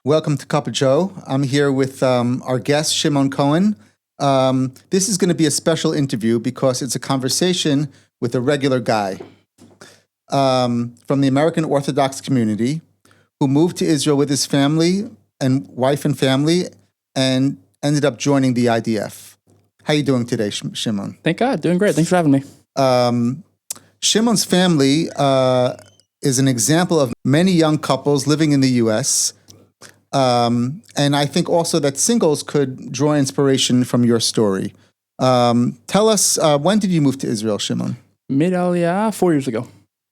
Welcome to Kup O Joe. I'm here with our guest, Shimon Cohen. This is going to be a special interview because it's a conversation with a regular guy from the American Orthodox community who moved to Israel with his family and wife and family and ended up joining the IDF. How are you doing today, Shimon? Thank God. Doing great. Thanks for having me. Shimon's family is an example of many young couples living in the U.S., and I think also that singles could draw inspiration from your story. Tell us, when did you move to Israel, Shimon? Made aliyah 4 years ago,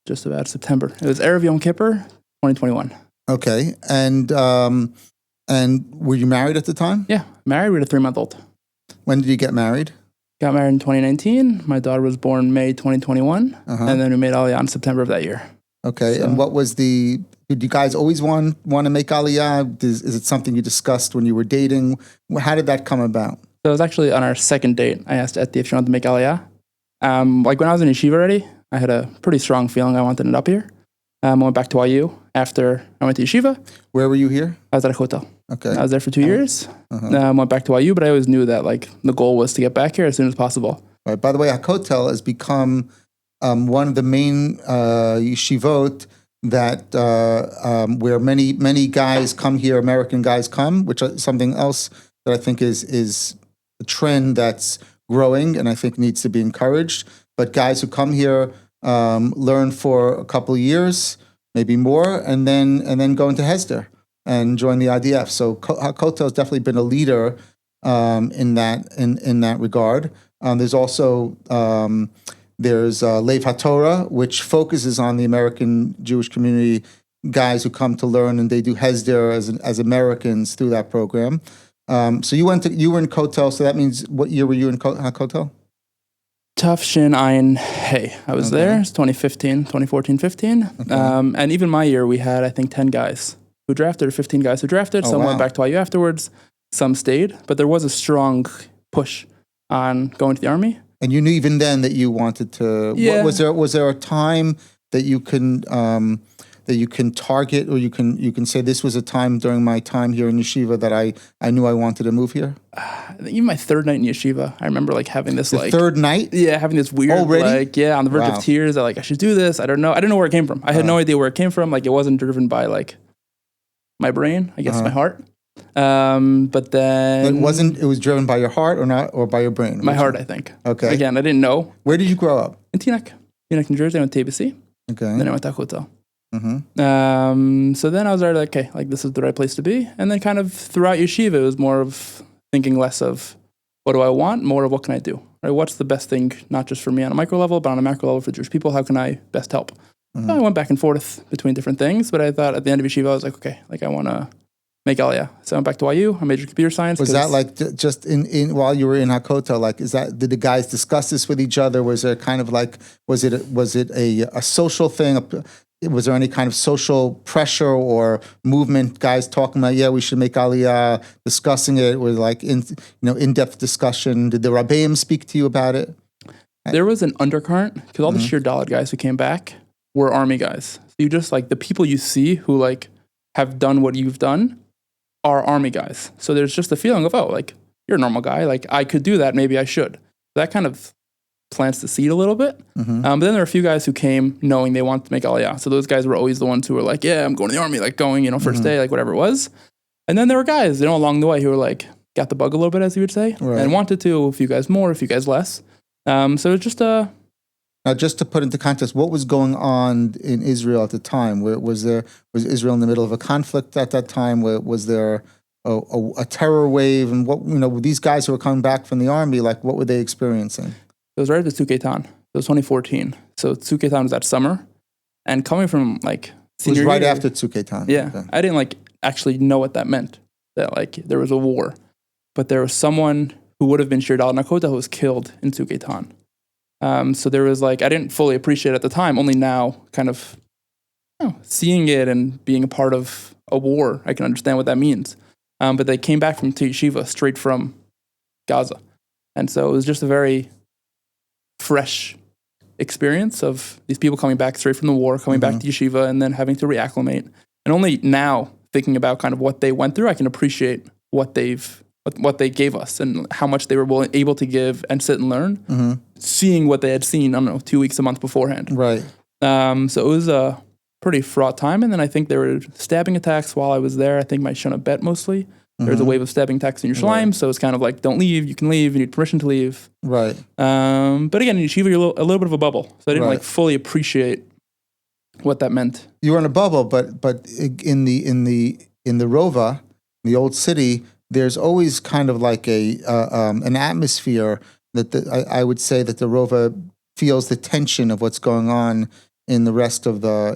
just about September. It was Erev Yom Kippur, 2021. Okay, and were you married at the time? Yeah, married with a 3-month-old. When did you get married? Got married in 2019. My daughter was born May 2021, and then we made aliyah in September of that year. Okay, so. And what was did you guys always want to make aliyah? Is it something you discussed when you were dating? How did that come about? So it was actually on our second date. I asked Etty if she wanted to make aliyah. Like when I was in yeshiva already, I had a pretty strong feeling I wanted it up here. I went back to YU after I went to yeshiva. Where were you here? I was at a hotel. Okay. I was there for 2 years. Went back to YU, but I always knew that like the goal was to get back here as soon as possible. Right. By the way, Hakotel has become one of the main yeshivot that where many guys come here, American guys come, which is something else that I think is a trend that's growing and I think needs to be encouraged. But guys who come here learn for a couple of years, maybe more, and then go into Hesder and join the IDF. So Hakotel has definitely been a leader in that regard. There's also there's Lev HaTorah, which focuses on the American Jewish community, guys who come to learn, and they do Hesder as Americans through that program. So you were in Kotel, so that means what year were you in Kotel? Tough Shin Ayin Hey. I was there. It's 2014, 15. Okay. And even my year, we had, I think, 10 guys who drafted, or 15 guys who drafted. Some went back to YU afterwards. Some stayed. But there was a strong push on going to the Army. And you knew even then that you wanted to... Yeah. Was there a time that you can target, or you can say this was a time during my time here in yeshiva that I knew I wanted to move here? Even my third night in yeshiva, I remember like having this third night? Yeah, having this weird on the verge of tears. I should do this. I don't know where it came from. I had no idea where it came from. Like it wasn't driven by like my brain, I guess my heart. But then it was driven by your heart or not, or by your brain? My heart, I think. Okay. Again, I didn't know. Where did you grow up? In Teaneck, New Jersey. I went to ABC. Okay. Then I went to Hotel. So then I was already like, okay, like this is the right place to be. And then kind of throughout yeshiva, it was more of thinking less of what do I want, more of what can I do? Right? What's the best thing, not just for me on a micro level, but on a macro level for Jewish people? How can I best help? So I went back and forth between different things, but I thought at the end of yeshiva, I was like, okay, like I want to make aliyah. So I went back to YU. I majored in computer science. Was that like just in while you were in Hakotel? Like, did the guys discuss this with each other? Was there kind of like, was it a social thing? Was there any kind of social pressure or movement? Guys talking about, yeah, we should make aliyah, discussing it, or like in-depth discussion. Did the Rabbeim speak to you about it? There was an undercurrent because all the Shir Dalet guys who came back were army guys. So you just like the people you see who like have done what you've done are army guys. So there's just a feeling of, oh, like you're a normal guy. Like I could do that. Maybe I should. That kind of plants the seed a little bit. But then there are a few guys who came knowing they wanted to make aliyah. So those guys were always the ones who were like, yeah, I'm going to the army, like going, first day, like whatever it was. And then there were guys, along the way who were like, got the bug a little bit, as you would say, and wanted to, a few guys more, a few guys less. So it's just Now, just to put into context, what was going on in Israel at the time? Was Israel in the middle of a conflict at that time? Was there a terror wave? And what, these guys who were coming back from the army, like what were they experiencing? It was right after Tzuk Eitan. It was 2014. So Tzuk Eitan was that summer. And coming from like senior year. It was right after Tzuk Eitan. Yeah. Okay. I didn't like actually know what that meant. That like there was a war. But there was someone who would have been Shir Dalet Nakota who was killed in Tzuk Eitan. So there was like, I didn't fully appreciate it at the time. Only now kind of seeing it and being a part of a war, I can understand what that means. But they came back from yeshiva straight from Gaza. And so it was just a very fresh experience of these people coming back straight from the war, coming back to yeshiva, and then having to reacclimate. And only now, thinking about kind of what they went through, I can appreciate what they gave us and how much they were able to give and sit and learn, seeing what they had seen, I don't know, 2 weeks, a month beforehand. Right. So it was a pretty fraught time. And then I think there were stabbing attacks while I was there. I think my Shana bet mostly. There was a wave of stabbing attacks in Yerushalayim. Right. So it's kind of like, don't leave, you can leave, you need permission to leave. Right. But again, in yeshiva, you're a little bit of a bubble. So I didn't like fully appreciate what that meant. You were in a bubble, but in the Rova, the old city, there's always kind of like an atmosphere that I would say that the Rova feels the tension of what's going on in the rest of the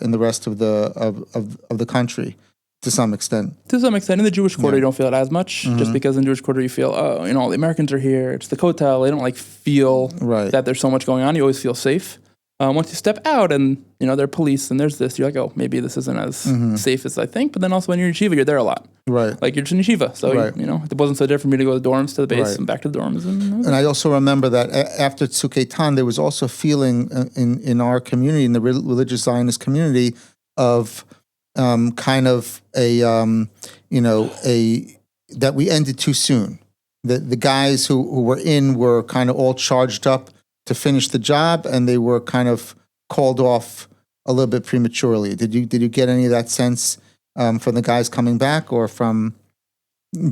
country to some extent. To some extent, in the Jewish quarter, you don't feel it as much, just because in the Jewish quarter you feel, all the Americans are here. It's the Kotel. They don't like feel that there's so much going on. You always feel safe. Once you step out and, there are police and there's this, you're like, oh, maybe this isn't as safe as I think. But then also when you're in yeshiva, you're there a lot. Right. Like you're just in yeshiva. So, it wasn't so different for me to go to the dorms, to the base and back to the dorms. And I also remember that after Tzuk Eitan, there was also a feeling in our community, in the religious Zionist community, of kind of that we ended too soon. The guys who were in were kind of all charged up to finish the job, and they were kind of called off a little bit prematurely. Did you get any of that sense from the guys coming back or from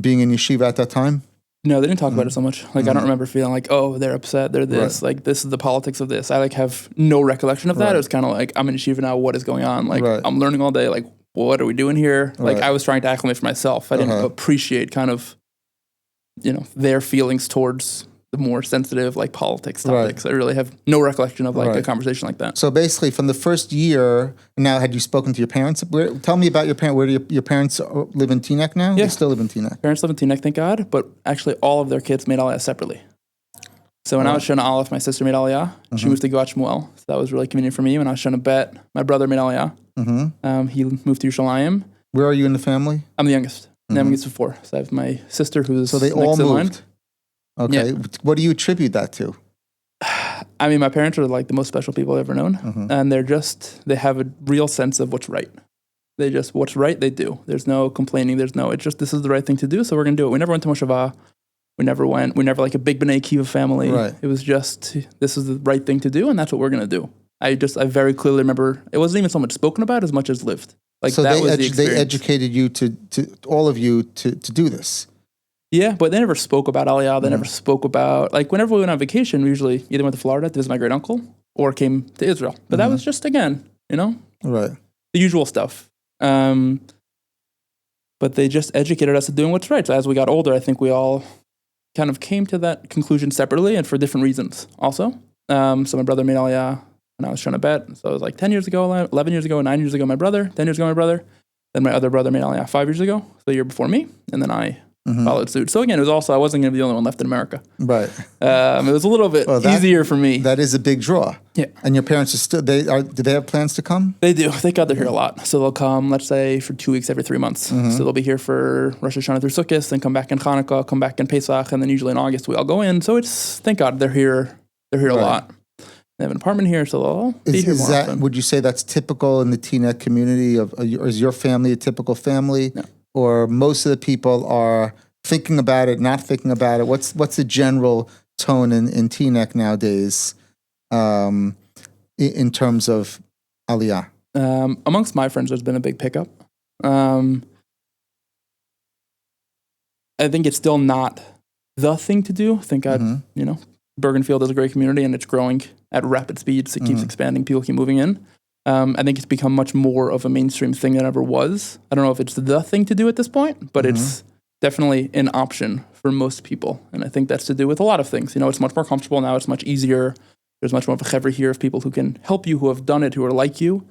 being in yeshiva at that time? No, they didn't talk about it so much. Like I don't remember feeling like, oh, they're upset, they're this, like this is the politics of this. I like have no recollection of that. It was kind of like, I'm in yeshiva now, what is going on? Like I'm learning all day, like what are we doing here? Like I was trying to acclimate for myself. I didn't appreciate kind of, their feelings towards the more sensitive, like politics topics. I really have no recollection of like a conversation like that. So basically, from the first year, now had you spoken to your parents? Tell me about your parents. Where do your parents live in Teaneck now? Yeah. They still live in Teaneck. Parents live in Teaneck, thank God. But actually, all of their kids made aliyah separately. So when I was Shana Aleph, my sister made aliyah. She moved to Giv'at Shmuel, so that was really convenient for me. When I was Shana Bet, my brother made aliyah. He moved to Yerushalayim. Where are you in the family? I'm the youngest. I'm the youngest of four. So I have my sister who's so they next all in line. moved. Okay. Yeah. What do you attribute that to? I mean, my parents are like the most special people I've ever known. And they have a real sense of what's right. They just, what's right, they do. There's no complaining. It's just, this is the right thing to do, so we're going to do it. We never went to Moshava. We never like a big B'nai Akiva family. Right. It was just, this is the right thing to do, and that's what we're going to do. I very clearly remember, it wasn't even so much spoken about as much as lived. Like so that was the experience. They educated you to all of you to do this. Yeah, but they never spoke about aliyah. They never spoke about, like, whenever we went on vacation, we usually either went to Florida to visit my great uncle or came to Israel. But that was just, again, right, the usual stuff. But they just educated us to doing what's right. So as we got older, I think we all kind of came to that conclusion separately and for different reasons also. So my brother made aliyah when I was trying to bet. So it was like 10 years ago, 11 years ago, 9 years ago, my brother, 10 years ago, my brother. Then my other brother made aliyah 5 years ago, so the year before me. And then I followed suit. So again, it was also, I wasn't going to be the only one left in America. Right. It was a little bit easier for me. That is a big draw. Yeah. And your parents are still, do they have plans to come? They do. Thank God they're here a lot. So they'll come, let's say, for 2 weeks every 3 months. So they'll be here for Rosh Hashanah through Sukkot, then come back in Hanukkah, come back in Pesach, and then usually in August we all go in. So it's, thank God they're here. They're here a lot. They have an apartment here, so they'll be here more often. Would you say that's typical in the Teaneck community? Or is your family a typical family? No. Or most of the people are thinking about it, not thinking about it? What's the general tone in Teaneck nowadays in terms of aliyah? Amongst my friends, there's been a big pickup. I think it's still not the thing to do. Thank God, Bergenfield is a great community and it's growing at rapid speeds. It keeps expanding. People keep moving in. I think it's become much more of a mainstream thing than it ever was. I don't know if it's the thing to do at this point, but it's definitely an option for most people. And I think that's to do with a lot of things. It's much more comfortable now. It's much easier. There's much more of a chevra here of people who can help you, who have done it, who are like you.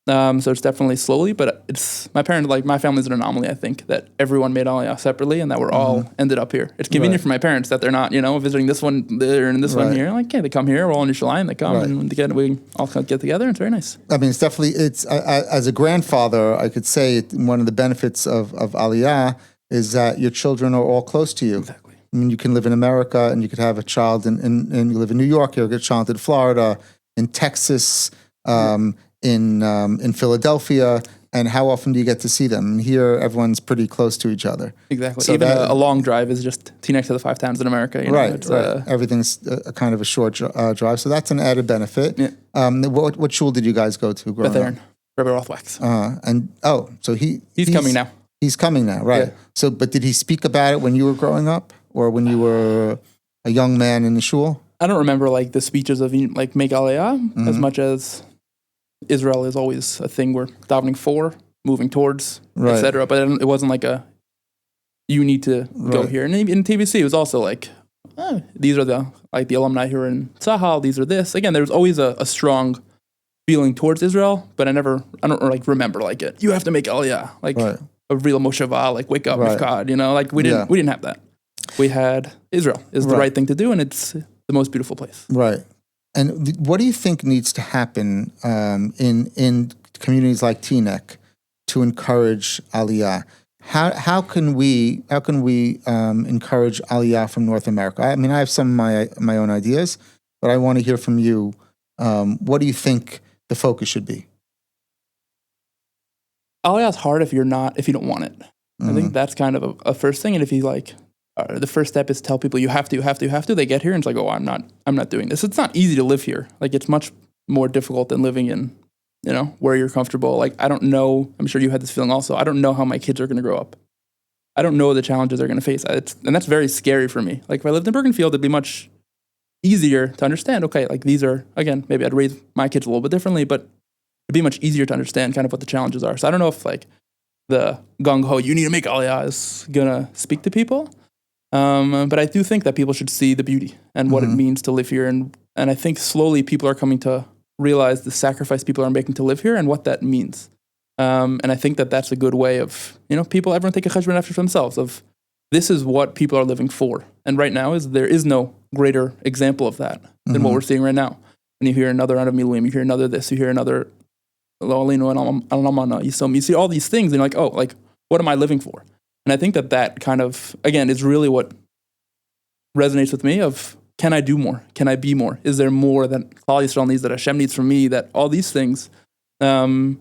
So it's definitely slowly, but it's my family's an anomaly, I think, that everyone made aliyah separately and that we're all ended up here. It's convenient for my parents that they're not, visiting this one there and this one here. Like, they come here, we're all in Yerushalayim, they come and we all get together, and it's very nice. I mean, it's as a grandfather, I could say one of the benefits of aliyah is that your children are all close to you. Exactly. I mean, you can live in America and you could have a child and you live in New York, you have a child in Florida, in Texas, in Philadelphia, and how often do you get to see them? And here, everyone's pretty close to each other. Exactly. So even a long drive is just Teaneck to the 5 towns in America. You know? Right. Everything's a kind of a short drive, so that's an added benefit. Yeah. What shul did you guys go to growing Beth Aaron, up? Rabbi Rothwach's. So he's coming now. He's coming now, right? Yeah. So, but did he speak about it when you were growing up, or when you were a young man in the shul? I don't remember like the speeches of like make aliyah as much as Israel is always a thing we're davening for, moving towards, etc. But it wasn't like you need to go here. And in TBC, it was also like, these are the alumni who are in Tzahal, these are this. Again, there's always a strong feeling towards Israel, but I don't like remember like it. You have to make aliyah, like a real moshava, like wake up with God, you know, like we didn't have that. We had Israel is the right thing to do, and it's the most beautiful place. Right. And what do you think needs to happen in communities like Teaneck to encourage aliyah? How can we encourage aliyah from North America? I mean, I have some of my own ideas, but I want to hear from you. What do you think the focus should be? Aliyah is hard if you don't want it. I think that's kind of a first thing. And if you the first step is tell people you have to. They get here and it's like, oh, I'm not doing this. It's not easy to live here. Like it's much more difficult than living in, where you're comfortable. Like I don't know. I'm sure you had this feeling also. I don't know how my kids are going to grow up. I don't know the challenges they're going to face. And that's very scary for me. Like if I lived in Bergenfield, it'd be much easier to understand. Okay, like these are, again, maybe I'd raise my kids a little bit differently, but it'd be much easier to understand kind of what the challenges are. So I don't know if like the gung-ho, you need to make aliyah is going to speak to people. But I do think that people should see the beauty and what it means to live here. And I think slowly people are coming to realize the sacrifice people are making to live here and what that means. And I think that that's a good way of, everyone take a cheshbon after themselves of this is what people are living for. And right now there is no greater example of that than what we're seeing right now. When you hear another out of Miluim, you hear another this, you hear another, you see all these things and you're like, oh, like, what am I living for? And I think that kind of, again, is really what resonates with me of, can I do more? Can I be more? Is there more that Klal Yisrael needs, that Hashem needs from me, that all these things kind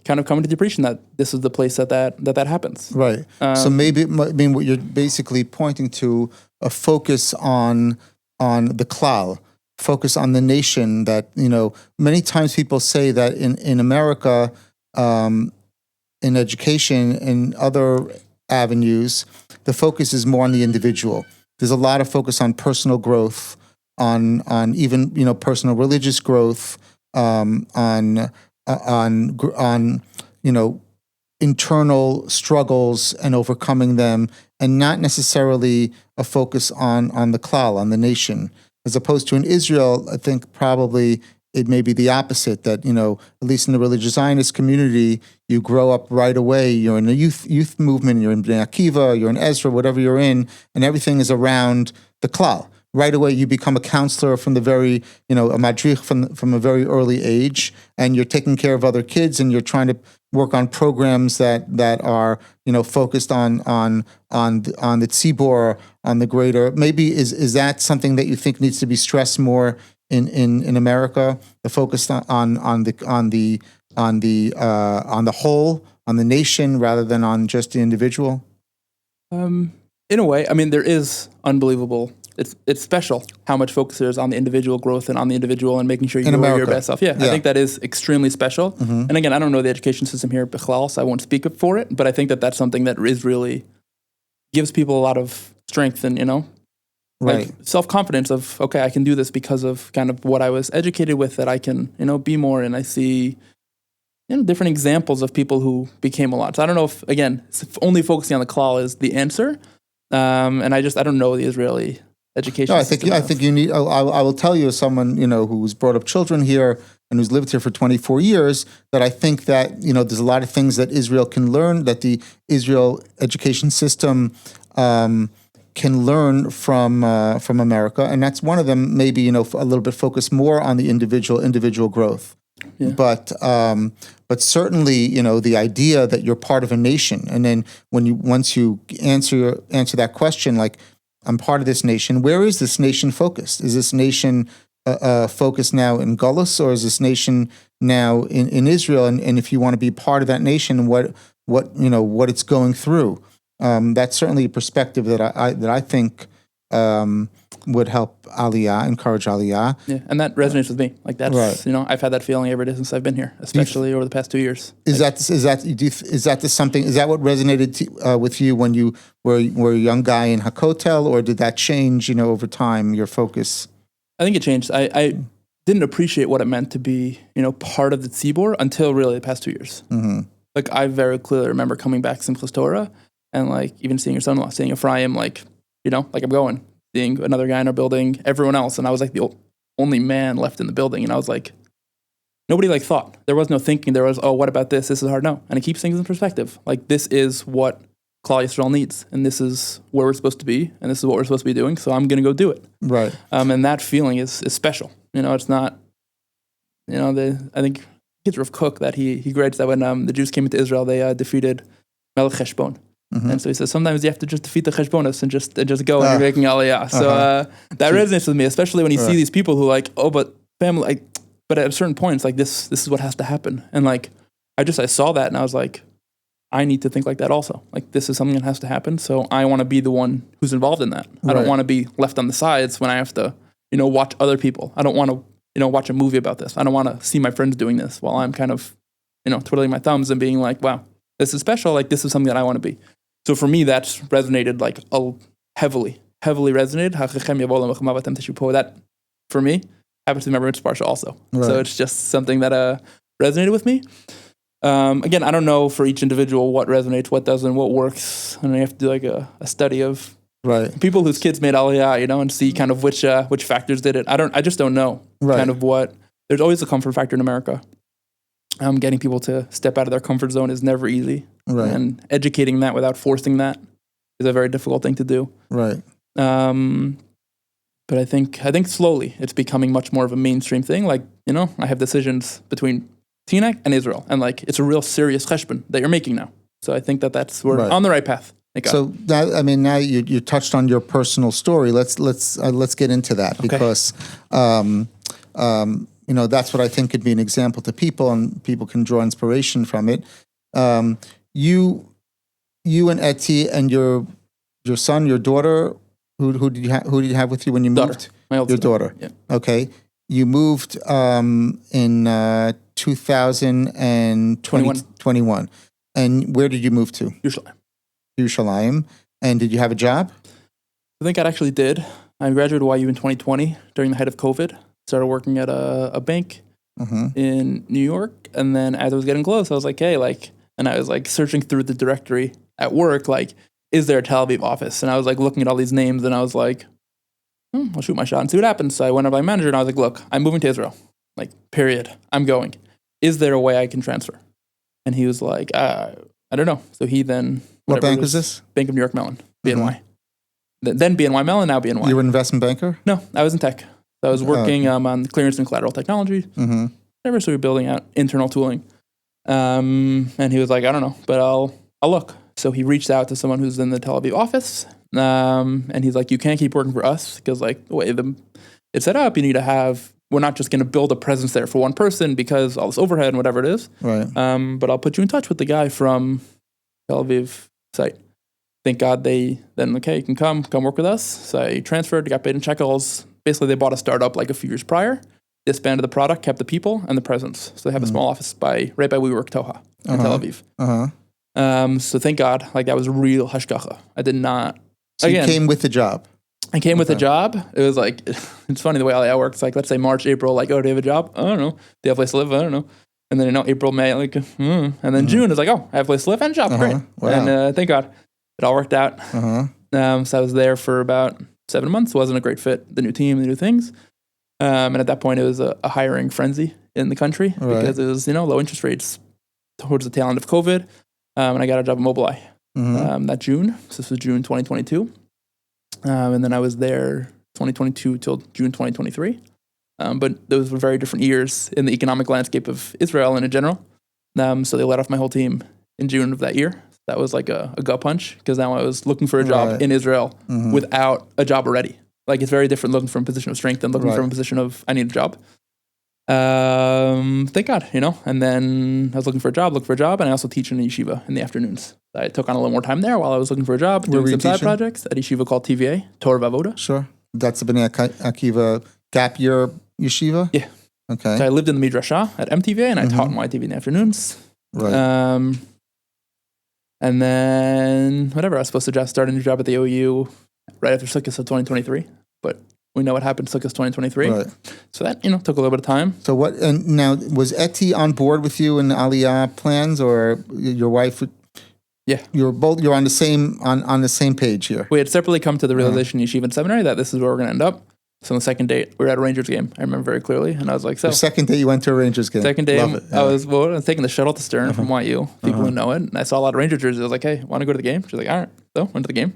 of come into the appreciation that this is the place that happens. Right. So maybe, what you're basically pointing to, a focus on the Klal, focus on the nation that, many times people say that in America, in education and other avenues, the focus is more on the individual. There's a lot of focus on personal growth, on even personal religious growth, on internal struggles and overcoming them, and not necessarily a focus on the klal, on the nation, as opposed to in Israel. I think probably it may be the opposite, that, at least in the religious Zionist community, you grow up right away. You're in the youth movement, you're in Bnei Akiva, you're in Ezra, whatever you're in, and everything is around the klal. Right away, you become a counselor from the very, a madrich from a very early age, and you're taking care of other kids, and you're trying to work on programs that are, focused on the tzibor, on the greater. Maybe is that something that you think needs to be stressed more in America? The focus on the whole, on the nation, rather than on just the individual. In a way, I mean, there is unbelievable. It's special how much focus there is on the individual growth and on the individual and making sure you are your best self. Yeah, I think that is extremely special. Mm-hmm. And again, I don't know the education system here at Bechlal, so I won't speak for it. But I think that's something that is really gives people a lot of strength and like self-confidence of, okay, I can do this because of kind of what I was educated with, that I can be more. And I see different examples of people who became a lot. So I don't know if, again, only focusing on the klal is the answer. And I don't know the Israeli education. No, I think you need. I will tell you, as someone who's brought up children here and who's lived here for 24 years, that I think that there's a lot of things that Israel can learn, that the Israel education system can learn from America, and that's one of them. Maybe a little bit focused more on the individual growth. Yeah. But certainly, the idea that you're part of a nation, and then once you answer that question, like, I'm part of this nation. Where is this nation focused? Is this nation focused now in Gullus, or is this nation now in Israel, and if you want to be part of that nation, what it's going through. That's certainly a perspective that I think would help aliyah, encourage aliyah. Yeah, and that resonates with me. Like that's Right. I've had that feeling every day since I've been here, especially over the past 2 years. Is that what resonated with you when you were a young guy in Hakotel, or did that change over time, your focus? I think it changed. I didn't appreciate what it meant to be part of the tzibur until really the past 2 years. Mm-hmm. Like I very clearly remember coming back Simchas Torah and like even seeing your son-in-law, seeing Ephraim, like I'm going, seeing another guy in our building, everyone else, and I was like the only man left in the building, and I was like, nobody like thought. There was no thinking. There was, oh, what about this? This is hard. No, and it keeps things in perspective. Like this is what Klal Yisrael needs, and this is where we're supposed to be, and this is what we're supposed to be doing. So I'm going to go do it. Right. And that feeling is special. It's not. I think it's Rav Cook that he grades that when the Jews came into Israel, they defeated Melech Cheshbon. Mm-hmm. And so he says sometimes you have to just defeat the Cheshbonos and just go and you're making aliyah. So that resonates with me, especially when you see these people who like, oh, but family, but at a certain point, it's like this is what has to happen. And like I saw that and I was like, I need to think like that also. Like this is something that has to happen. So I want to be the one who's involved in that. I don't want to be left on the sides when I have to, watch other people. I don't want to, watch a movie about this. I don't want to see my friends doing this while I'm kind of, twiddling my thumbs and being like, wow, this is special. Like this is something that I want to be. So for me, that's resonated like heavily resonated. That for me happens to be my Mitzvah Parsha also. Right. So it's just something that resonated with me. Again, I don't know for each individual what resonates, what doesn't, what works, and I have to do like a study of people whose kids made aliyah, and see kind of which factors did it. I just don't know kind of what. There's always a comfort factor in America. Getting people to step out of their comfort zone is never easy. Right. And educating that without forcing that is a very difficult thing to do. Right. But I think slowly it's becoming much more of a mainstream thing. Like, I have decisions between Teaneck and Israel, and like it's a real serious cheshbon that you're making now. So I think we're on the right path. So that, now you touched on your personal story. Let's get into that because that's what I think could be an example to people, and people can draw inspiration from it. You and Eti and your son, your daughter, who did you have with you when you moved? My oldest daughter. Yeah. Okay. You moved in 2021. And where did you move to? Yerushalayim. And did you have a job? I think I actually did. I graduated YU in 2020 during the height of COVID. Started working at a bank in New York. And then as I was getting close, I was like, hey, and I was like searching through the directory at work, like, is there a Tel Aviv office? And I was like looking at all these names and I was like, I'll shoot my shot and see what happens. So I went up to my manager and I was like, look, I'm moving to Israel. Like, period. I'm going. Is there a way I can transfer? And he was like, I don't know. So he then... What bank was this? Bank of New York Mellon, BNY. Then BNY Mellon, now BNY. You were an investment banker? No, I was in tech. So I was working on clearance and collateral technology. So we were building out internal tooling. And he was like, I don't know, but I'll look. So he reached out to someone who's in the Tel Aviv office. And he's like, you can't keep working for us because like the way it's set up, you need to have, we're not just going to build a presence there for one person because all this overhead and whatever it is. Right. But I'll put you in touch with the guy from Tel Aviv site. Thank God you can come work with us. So I transferred, got paid in shekels. Basically, they bought a startup like a few years prior, disbanded the product, kept the people and the presence. So they have a small office right by WeWork Toha in Tel Aviv. So thank God, like that was real hashgacha. I did not. So you came with the job. I came with a job. It was like, it's funny the way aliyah works. Like, let's say March, April, like, oh, do you have a job? I don't know. Do you have a place to live? I don't know. And then, April, May, like, and then June is like, oh, I have a place to live and a job. Great. Wow. And thank God it all worked out. So I was there for about 7 months. Wasn't a great fit. The new team, the new things. And at that point, it was a hiring frenzy in the country because it was, low interest rates towards the tail end of COVID. And I got a job at Mobileye that June. So this was June 2022. And then I was there 2022 till June 2023. But those were very different years in the economic landscape of Israel and in general. So they let off my whole team in June of that year. That was like a gut punch because now I was looking for a job in Israel without a job already. Like it's very different looking from a position of strength than looking from a position of I need a job. Thank God, and then I was looking for a job, and I also teach in a yeshiva in the afternoons. I took on a little more time there while I was looking for a job, doing some side projects at a yeshiva called TVA, Torah Vavoda. Sure. That's the Bnei Akiva gap year yeshiva? Yeah. Okay. So I lived in the Midrashah at MTVA, and I taught in YTV in the afternoons. Right. And then, whatever, I was supposed to start a new job at the OU right after Sukkot of 2023, but we know what happened Sukkot 2023. Right. So that, took a little bit of time. So what, and now, was Eti on board with you in the aliyah plans, or your wife? Yeah. You're on the same page here. We had separately come to the realization in Yeshiva and Seminary that this is where we're going to end up. So on the second date, we were at a Rangers game. I remember very clearly. And I was like, so. The second date you went to a Rangers game. Second day, Love it. Yeah. I was taking the shuttle to Stern from YU. People who know it. And I saw a lot of Ranger jerseys. I was like, hey, want to go to the game? She's like, all right. So went to the game.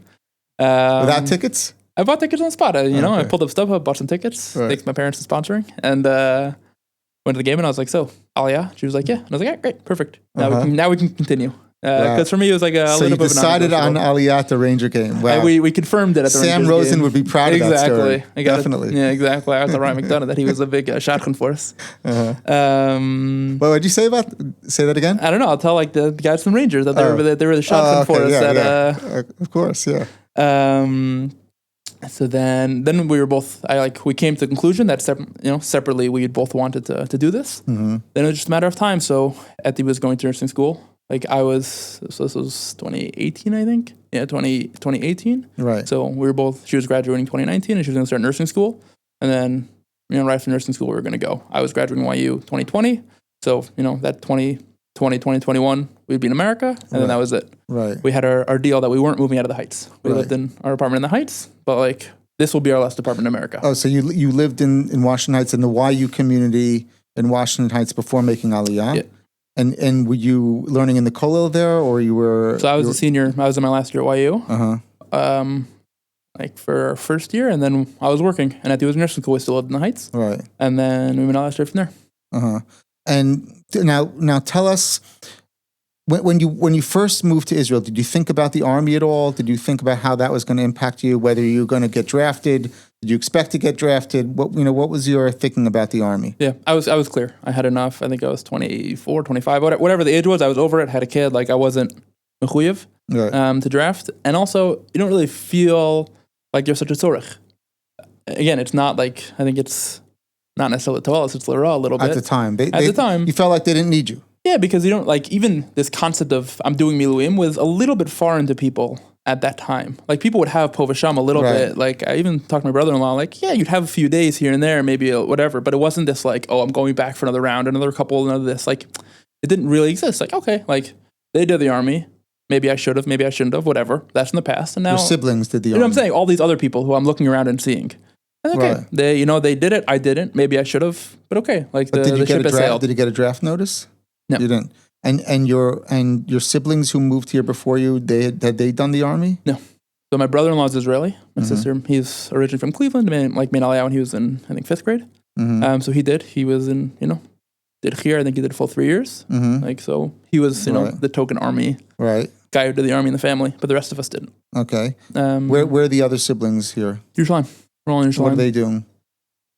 Without tickets? I bought tickets on the spot. I pulled up StubHub, bought some tickets. Right. Thanks to my parents for sponsoring. And went to the game and I was like, so, aliyah? She was like, yeah. And I was like, yeah, great, perfect. Now we can continue. Because for me, it was like a so little bit of So you decided on aliyah at the Ranger game. Wow. And we confirmed it at the Sam Rangers Rosen game. would be proud of that story. Definitely. Yeah, exactly. I was to Ryan McDonough that he was a big shotgun for us. What did you say say that again? I don't know. I'll tell the guys from Rangers that they were the shotgun for us. Yeah. Of course, yeah. So then we were both. We came to the conclusion that separately we both wanted to do this. Mm-hmm. Then it was just a matter of time. So Eti was going to nursing school. This was 2018, I think. Yeah, 2018. Right. So she was graduating 2019 and she was going to start nursing school. And then, right after nursing school, we were going to go. I was graduating YU 2020. So, that 2021, we'd be in America. And then that was it. Right. We had our deal that we weren't moving out of the Heights. We lived in our apartment in the Heights, but this will be our last apartment in America. Oh, so you lived in Washington Heights, in the YU community in Washington Heights before making aliyah? Yeah. And were you learning in the kollel there, or you were? So I was a senior. I was in my last year at YU. For our first year, and then I was working. And at the nursing school, we still lived in the Heights. Right. And then we went out last year from there. And now tell us, when you first moved to Israel, did you think about the army at all? Did you think about how that was going to impact you? Whether you were going to get drafted? Did you expect to get drafted? What was your thinking about the army? Yeah, I was clear. I had enough. I think I was 24, 25, whatever the age was. I was over it. Had a kid. I wasn't mechuyev to draft. And also, you don't really feel like you're such a tzorich. Again, it's not I think it's not necessarily toelis. It's l'ra a little bit at the time. At the time, you felt like they didn't need you. Yeah, because you don't even this concept of I'm doing miluim was a little bit foreign to people at that time. People would have po v'sham a little bit. I even talked to my brother-in-law, you'd have a few days here and there, maybe whatever, but it wasn't this I'm going back for another round, another couple, another this. It didn't really exist. Okay, they did the army. Maybe I should have, maybe I shouldn't have, whatever. That's in the past. And now your siblings did the army. You know what I'm saying? All these other people who I'm looking around and seeing. And okay, they did it. I didn't. Maybe I should have, but okay. The ship has sailed. Did you get a draft notice? No. You didn't. And your siblings who moved here before you, had they done the army? No. So my brother-in-law is Israeli. My sister, he's originally from Cleveland. Made aliyah when he was in, I think, 5th grade. So he did. He was in, did here. I think he did a full 3 years. So he was, the token army guy who did the army in the family, but the rest of us didn't. Okay. Where are the other siblings here? Yerushalayim. We're all in Yerushalayim. What are they doing?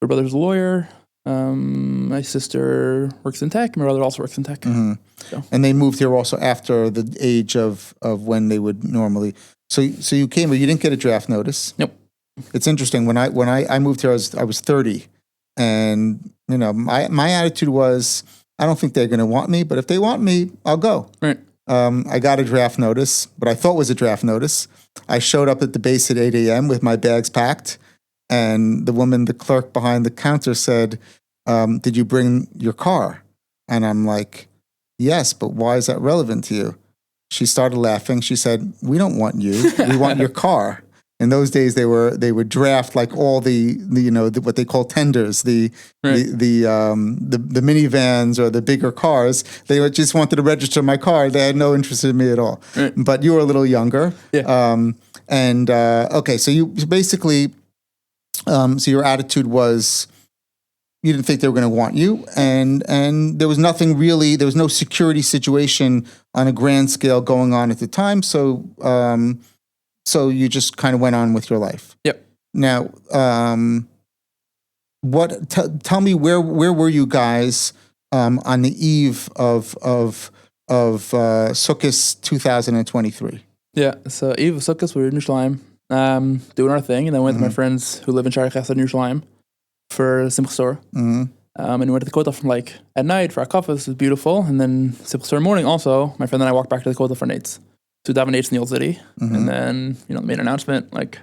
My brother's a lawyer. My sister works in tech. My brother also works in tech. So. And they moved here also after the age of when they would normally. So you came, but you didn't get a draft notice. Nope. It's interesting. When I moved here, I was 30, and my attitude was, I don't think they're going to want me, but if they want me, I'll go. Right. I got a draft notice, what I thought was a draft notice. I showed up at the base at 8 a.m. with my bags packed, and the clerk behind the counter said, did you bring your car? And I'm like, yes, but why is that relevant to you? She started laughing. She said, we don't want you. We want your car. In those days, they would draft all the what they call tenders, the minivans or the bigger cars. They just wanted to register my car. They had no interest in me at all. Right. But you were a little younger. Yeah. Okay, so you basically, so your attitude was, you didn't think they were going to want you, and there was nothing really, there was no security situation on a grand scale going on at the time, so you just kind of went on with your life. Yep. Now, tell me where were you guys on the eve of Sukkot 2023? Yeah, so eve of Sukkot, we were in Yerushalayim, doing our thing, and then went with my friends who live in Shari Chesed in Yerushalayim for Simchas Torah. And we went to the Kotel from like at night for our kafas. It was beautiful, and then Simchas Torah morning. Also, my friend and I walked back to the Kotel for Nates. So we davened Nates in the Old City, and then the main announcement like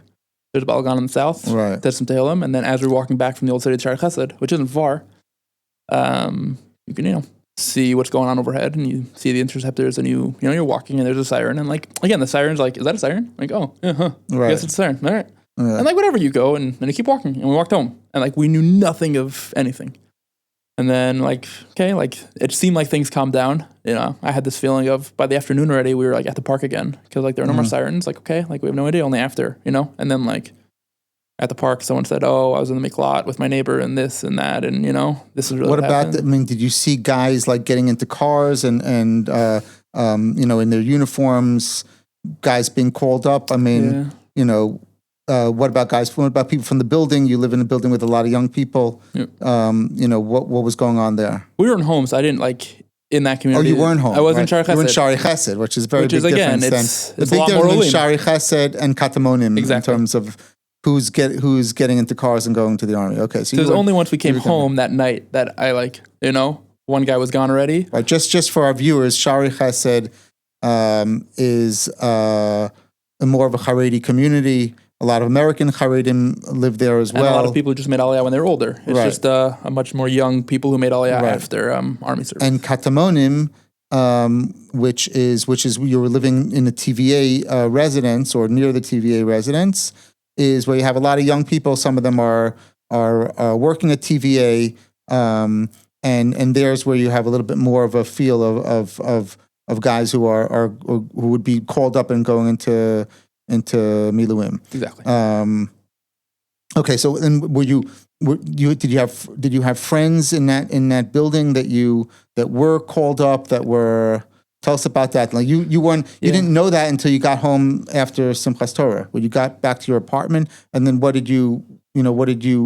there's a Balagan in the south. Right. Did some Tehillim, and then as we were walking back from the Old City to Shari Chesed, which isn't far, you can see what's going on overhead, and you see the interceptors, and you're walking, and there's a siren, and like again the siren's like, is that a siren? Like, oh yeah, huh. Right. I guess it's a siren. All right. Yeah. And like whatever, you go and you keep walking, and we walked home, and like we knew nothing of anything. And then like, okay, like it seemed like things calmed down. I had this feeling of by the afternoon already, we were like at the park again because like there were no more sirens. Like, okay, like we have no idea, only after, And then like at the park, someone said, oh, I was in the Miklot with my neighbor and this and that. And, this is really what about, did you see guys like getting into cars and in their uniforms, guys being called up? I mean, what about guys? What about people from the building? You live in a building with a lot of young people. Yep. What was going on there? We were in homes. I didn't like in that community. Oh, you weren't home. I was in Shari Chesed. You were in Shari Chesed, which is very big difference. It's the big a lot difference more between Shari Chesed and Katamonim in terms of who's getting into cars and going to the army. Okay, so there's only once we came home that night that I one guy was gone already. Right, just for our viewers, Shari Chesed is more of a Haredi community. A lot of American Haredim live there as well. And a lot of people who just made aliyah when they were older. It's just a much more young people who made aliyah after army service. And Katamonim, which is you were living in the TVA residence or near the TVA residence, is where you have a lot of young people. Some of them are working at TVA, and there's where you have a little bit more of a feel of guys who who would be called up and going into Miluim. Exactly. Okay, so then did you have friends in that building that were called up that were? Tell us about that. Like you didn't know that until you got home after Simchas Torah. When you got back to your apartment, and then what did you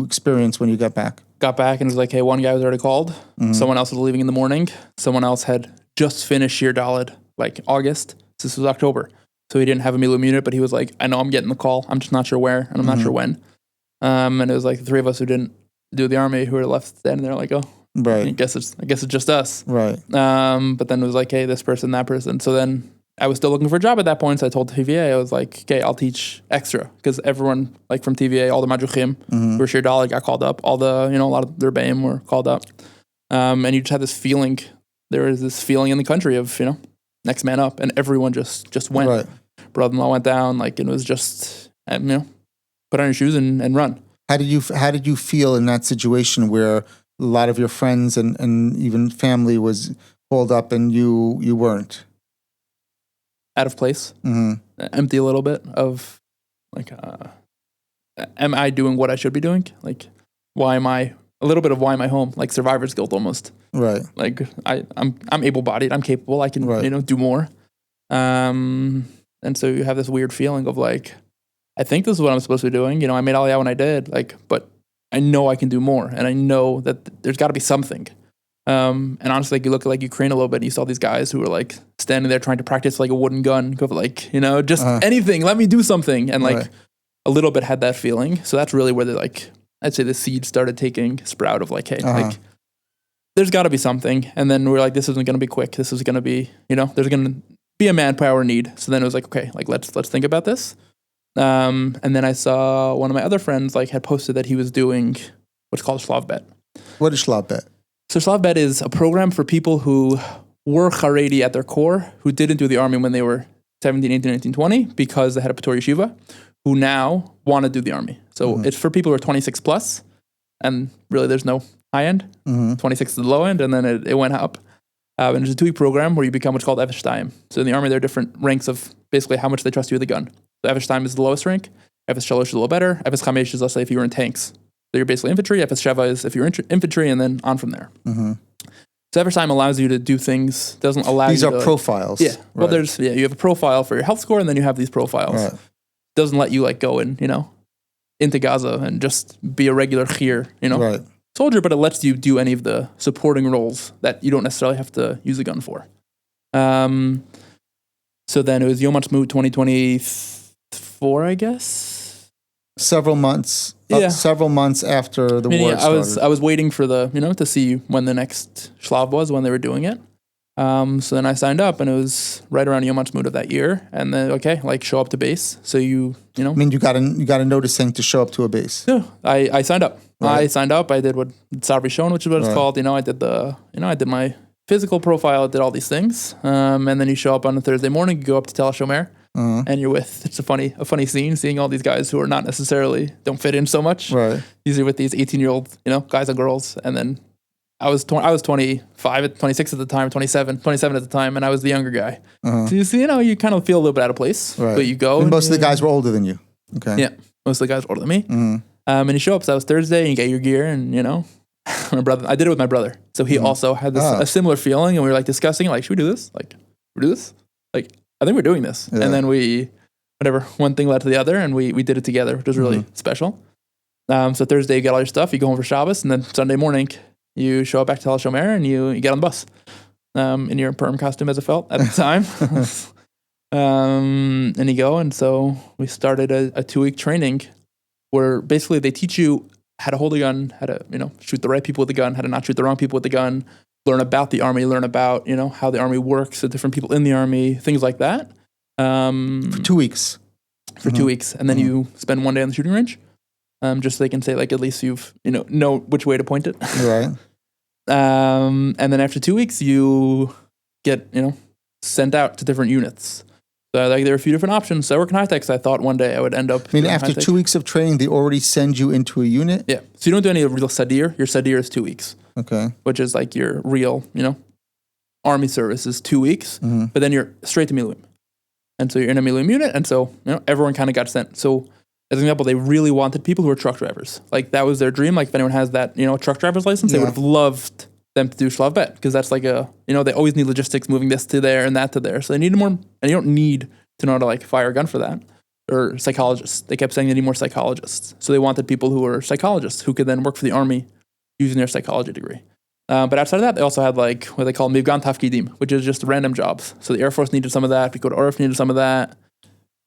experience when you got back? Got back and it was like, hey, one guy was already called. Mm-hmm. Someone else was leaving in the morning. Someone else had just finished Shir Daled, like August. So this was October. So he didn't have a Milum unit, but he was like, I know I'm getting the call. I'm just not sure where, and I'm not sure when. And it was like the three of us who didn't do the army who were left standing there like, oh, right. I guess it's just us. Right. But then it was like, hey, this person, that person. So then I was still looking for a job at that point. So I told the TVA, I was like, okay, I'll teach extra. Because everyone like from TVA, all the Madruchim who were Shir Daled got called up. All the, a lot of their Rebbeim were called up. And you just had this feeling, there was this feeling in the country of, next man up. And everyone just went. Right. Brother-in-law went down, like it was just, put on your shoes and run. How did you feel in that situation where a lot of your friends and even family was called up and you weren't? Out of place, empty a little bit of like, am I doing what I should be doing? Like, why am I home? Like survivor's guilt almost. Right. Like I'm able-bodied, I'm capable, I can do more. And so you have this weird feeling of like, I think this is what I'm supposed to be doing. I made aliyah when I did, like, but I know I can do more, and I know that there's got to be something. And honestly, like, you look at like Ukraine a little bit, and you saw these guys who were like standing there trying to practice like a wooden gun, go for like, just anything. Let me do something, and like a little bit had that feeling. So that's really where I'd say the seed started taking sprout of like, hey, like there's got to be something. And then we're like, this isn't going to be quick. This is going to be, there's going to be a manpower need. So then it was like, okay, like let's think about this. And then I saw one of my other friends like had posted that he was doing what's called Shlav Bet. What is Shlav Bet? So Shlav Bet is a program for people who were Haredi at their core, who didn't do the army when they were 17, 18, 19, 20 because they had a Patur Yeshiva, who now want to do the army. So it's for people who are 26 plus, and really there's no high end. 26 is the low end, and then it went up. And it's a 2-week program where you become what's called Efes Shtayim. So in the army, there are different ranks of basically how much they trust you with a gun. So Efes Shtayim is the lowest rank. Efes Shalosh is a little better. Efes Chamesh is, let's say, if you were in tanks. So you're basically infantry. Efes Sheva is if you're infantry, and then on from there. So Efes Shtayim allows you to do things, doesn't allow these you to... These are profiles. Yeah. Well, you have a profile for your health score, and then you have these profiles. Right. Doesn't let you like go and, into Gaza and just be a regular khir, Right. soldier, but it lets you do any of the supporting roles that you don't necessarily have to use a gun for. So then it was Yom Ha'atzmaut 2024, I guess. Several months. Yeah. Several months after the war started. I was waiting for to see when the next shlav was, when they were doing it. So then I signed up, and it was right around Yom Ha'atzmaut of that year. And then show up to base. So you I mean, you got a notice saying to show up to a base. Yeah, I signed up. Right. I signed up. I did what Sabri shown, which is what it's called. I did I did my physical profile. I did all these things. And then you show up on a Thursday morning. You go up to Tel HaShomer, and you're with. It's a funny scene seeing all these guys who are not necessarily don't fit in so much. Right. These are with these 18-year-old guys and girls, and then I was 25, 26 at the time, 27 at the time, and I was the younger guy. So you kind of feel a little bit out of place, but you go. And most of the guys were older than you. Okay. Yeah, most of the guys were older than me. And you show up. So that was Thursday, and you get your gear, and my brother. I did it with my brother, so he also had a similar feeling, and we were discussing, should we do this? Should we do this? I think we're doing this. Yeah. And then one thing led to the other, and we did it together, which was really special. So Thursday, you get all your stuff, you go home for Shabbos, and then Sunday morning, you show up back to Tel HaShomer, and you get on the bus in your perm costume, as it felt at the time. And you go, and so we started a 2-week training where basically they teach you how to hold a gun, how to shoot the right people with the gun, how to not shoot the wrong people with the gun, learn about the army, learn about how the army works, the different people in the army, things like that. For 2 weeks. For 2 weeks, and then you spend one day on the shooting range, just so they can say at least you've know which way to point it. Right. And then after 2 weeks, you get sent out to different units. So there are a few different options. So I work in high tech. So I thought one day I would end up. I mean, after 2 weeks of training, they already send you into a unit. Yeah. So you don't do any real sadir. Your sadir is 2 weeks. Okay. Which is your real, army service is 2 weeks. But then you're straight to Miluim. And so you're in a Miluim unit. And so everyone kind of got sent. So as an example, they really wanted people who were truck drivers. That was their dream. If anyone has that, a truck driver's license, they would have loved them to do Shlav Bet, because that's they always need logistics, moving this to there and that to there. So they need more, and you don't need to know how to fire a gun for that. Or psychologists. They kept saying they need more psychologists. So they wanted people who were psychologists who could then work for the army using their psychology degree. But outside of that, they also had what they call Mivgan Tafkidim, which is just random jobs. So the Air Force needed some of that. Picod Orif needed some of that.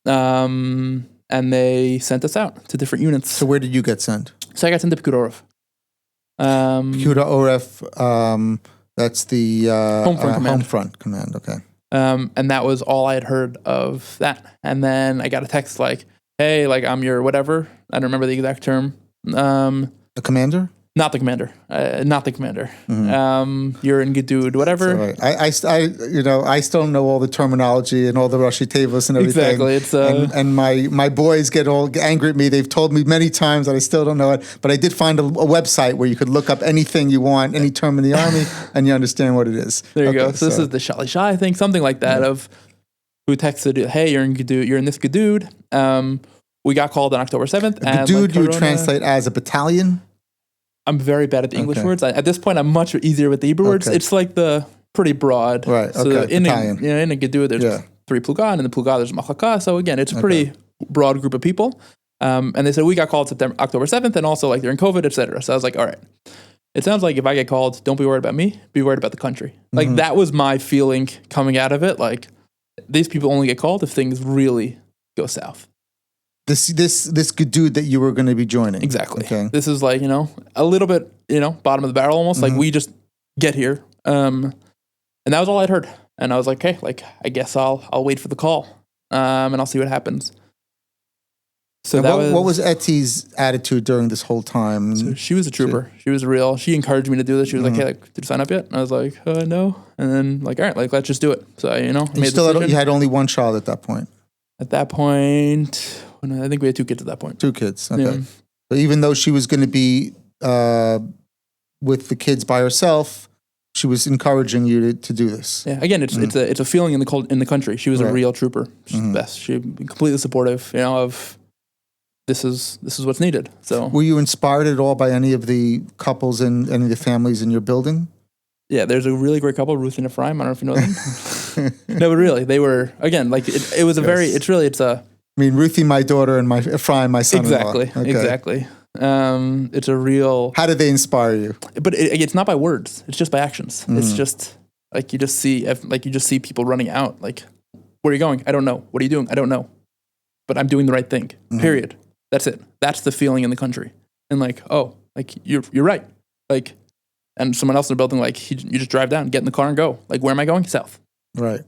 And they sent us out to different units. So where did you get sent? So I got sent to Picod Orif. Picod Orif, that's the home front command. Okay. And that was all I had heard of that. And then I got a text hey, I'm your whatever. I don't remember the exact term. The commander? Not the commander. Not the commander. You're in Gedud, whatever. Right. I still don't know all the terminology and all the Rashi Tevos and everything. Exactly. It's and my boys get all angry at me. They've told me many times that I still don't know it. But I did find a website where you could look up anything you want, any term in the army, and you understand what it is. There you go. So this is the Shali Shai, I think, something like that, of who texted, hey, you're in Gedud, you're in this Gedud. We got called on October 7th. Gedud you would translate as a battalion? I'm very bad at the English words. At this point, I'm much easier with the Hebrew words. It's the pretty broad. Right. So in a Gedud, there's 3 Pluga, and in the Pluga, there's Machlaka. So again, it's a pretty broad group of people. And they said, we got called October 7th, and also they're in COVID, etc. So I was like, all right. It sounds like if I get called, don't be worried about me, be worried about the country. That was my feeling coming out of it. These people only get called if things really go south. This Gedud that you were going to be joining. Exactly. Okay. This is a little bit, bottom of the barrel almost. We just get here. And that was all I'd heard. And I was like, okay, I guess I'll wait for the call. And I'll see what happens. So what was Eti's attitude during this whole time? So she was a trooper. She was real. She encouraged me to do this. She was like, hey, did you sign up yet? And I was like, no. And then all right, let's just do it. So, you had only one child at that point. At that point, I think we had 2 kids at that point. 2 kids. Okay. Yeah. But even though she was going to be with the kids by herself, she was encouraging you to do this. Yeah. Again, it's a feeling in the country. She was a real trooper. She's the best. She was completely supportive. Of this is what's needed. So were you inspired at all by any of the couples and any of the families in your building? Yeah, there's a really great couple, Ruth and Ephraim. I don't know if you know them. No, but really, they were, again, it was a very, it's a I mean, Ruthie, my daughter, and Ephraim, my son-in-law. Exactly. It's a real. How did they inspire you? But it's not by words. It's just by actions. It's just like you just see people running out. Like, where are you going? I don't know. What are you doing? I don't know. But I'm doing the right thing. Period. That's it. That's the feeling in the country. And like, oh, like you're right. Like, and someone else in the building, like, you just drive down, get in the car, and go. Like, where am I going? South. Right.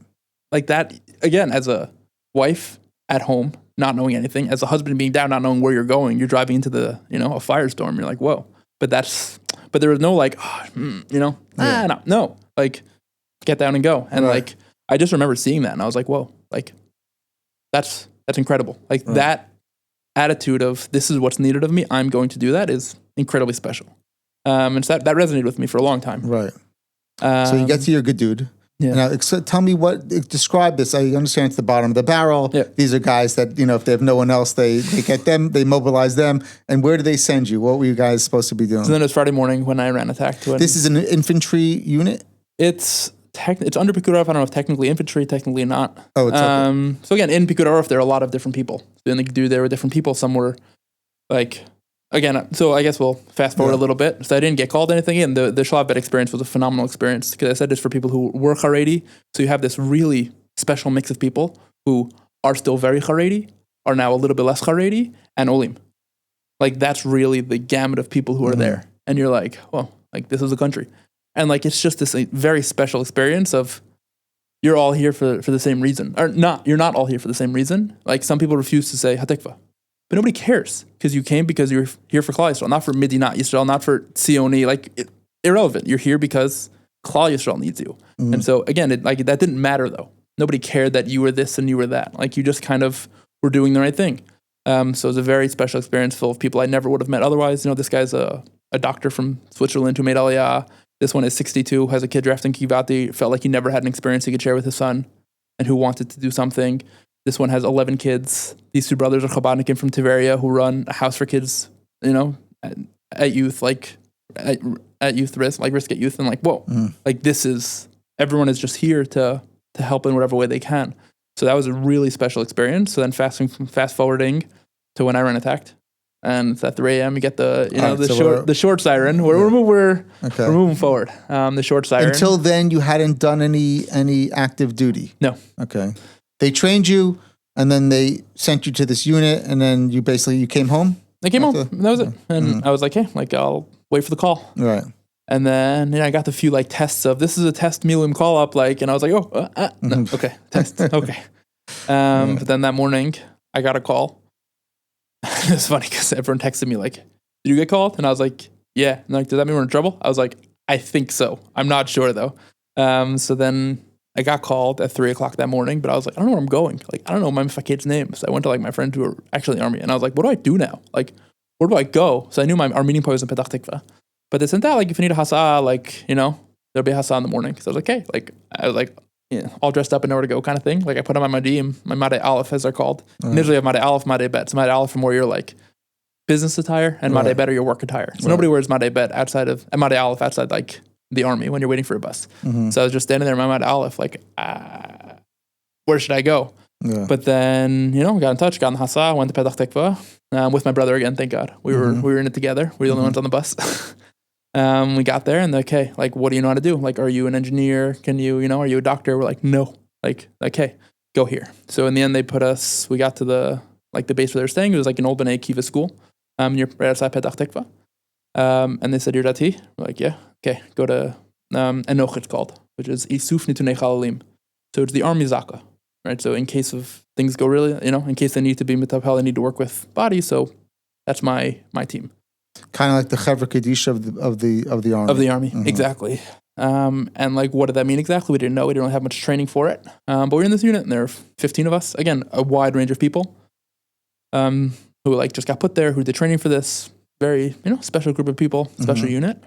Like that again. As a wife at home, not knowing anything, as a husband being down, not knowing where you're going, you're driving into the, a firestorm. You're like, whoa. But there was no like, no, like, get down and go. And like, I just remember seeing that and I was like, whoa, like, that's incredible. Like that attitude of this is what's needed of me, I'm going to do that is incredibly special. And so that resonated with me for a long time. Right. So you get to your good dude. Yeah. Now, tell me describe this. I understand it's the bottom of the barrel. Yeah. These are guys that, if they have no one else, they get them, they mobilize them. And where do they send you? What were you guys supposed to be doing? So then it was Friday morning when I ran attack to it. This is an infantry unit? It's under Picud Arif. I don't know if technically infantry, technically not. Oh, it's okay. So again, in Picud Arif, there are a lot of different people. So in the Gedu, there were different people. Some were like, again, so I guess we'll fast forward a little bit. So I didn't get called anything in. The Shalabet experience was a phenomenal experience because I said this for people who were Haredi. So you have this really special mix of people who are still very Haredi, are now a little bit less Haredi, and Olim. Like that's really the gamut of people who are there. And you're like, well, like this is a country. And like it's just this very special experience of you're all here for the same reason. Or not, you're not all here for the same reason. Like some people refuse to say Hatikva. But nobody cares because you came because you're here for Klal Yisrael, not for Midinat Yisrael, not for Tzioni, like irrelevant. You're here because Klal Yisrael needs you. And so again, that didn't matter though. Nobody cared that you were this and you were that. Like you just kind of were doing the right thing. So it was a very special experience full of people I never would have met otherwise. This guy's a doctor from Switzerland who made aliyah. This one is 62, has a kid drafting Kivati, felt like he never had an experience he could share with his son and who wanted to do something. This one has 11 kids. These two brothers are Chabadnikim from Tiveria who run a house for kids, at youth, like at youth risk, like risk at youth. And like, whoa, like everyone is just here to help in whatever way they can. So that was a really special experience. So then fast forwarding to when I ran attacked. And it's at 3 a.m. You get the short siren. We're moving forward. The short siren. Until then, you hadn't done any active duty. No. Okay. They trained you, and then they sent you to this unit, and then you came home. I came home. That was it. And I was like, hey, like I'll wait for the call. Right. And then I got the few like tests of this is a test Milim call up, like, and I was like, no, okay, test, okay. But then that morning I got a call. It's funny because everyone texted me like, did you get called? And I was like, yeah. And like, does that mean we're in trouble? I was like, I think so. I'm not sure though. So then I got called at 3:00 that morning, but I was like, I don't know where I'm going. Like, I don't know my kid's name. So I went to like my friends who were actually in the army and I was like, what do I do now? Like, where do I go? So I knew our meeting point was in Petach Tikva. But they sent out like, if you need a hasa, like, there'll be a hasa in the morning. So I was like, hey, like, I was like, all dressed up and nowhere to go kind of thing. Like I put on my madim, my Madei Aleph as they're called. Initially I have Madei Aleph, Madei Bet. So Madei Aleph from where you're like business attire and Madei Bet are your work attire. So nobody wears Madei Bet outside of, and Madei Aleph outside like the army when you're waiting for a bus. So I was just standing there in my Madei Aleph like, where should I go? Yeah. But then, got in touch, got in the hasa, went to Petach Tikva with my brother again, thank God. We were in it together. We were the only ones on the bus. We got there and okay, like, what do you know how to do? Like, are you an engineer? Can you, are you a doctor? We're like, no. Like, hey, go here. So in the end, we got to the base where they were staying. It was like an Old B'nai Kiva school, near right outside Petach Tikva. And they said, you're Dati? We're like, yeah. Okay, go to Enoch, it's called, which is Isuf Nitunei Chalalim. So it's the army Zaka, right? So in case of things go really, in case they need to be mitapel, they need to work with bodies. So that's my team. Kind of like the Chevra Kadisha of the army. Of the army, exactly. And like, what did that mean exactly? We didn't know. We didn't really have much training for it. But we're in this unit, and there are 15 of us. Again, a wide range of people who like just got put there, who did training for this very special group of people, special unit.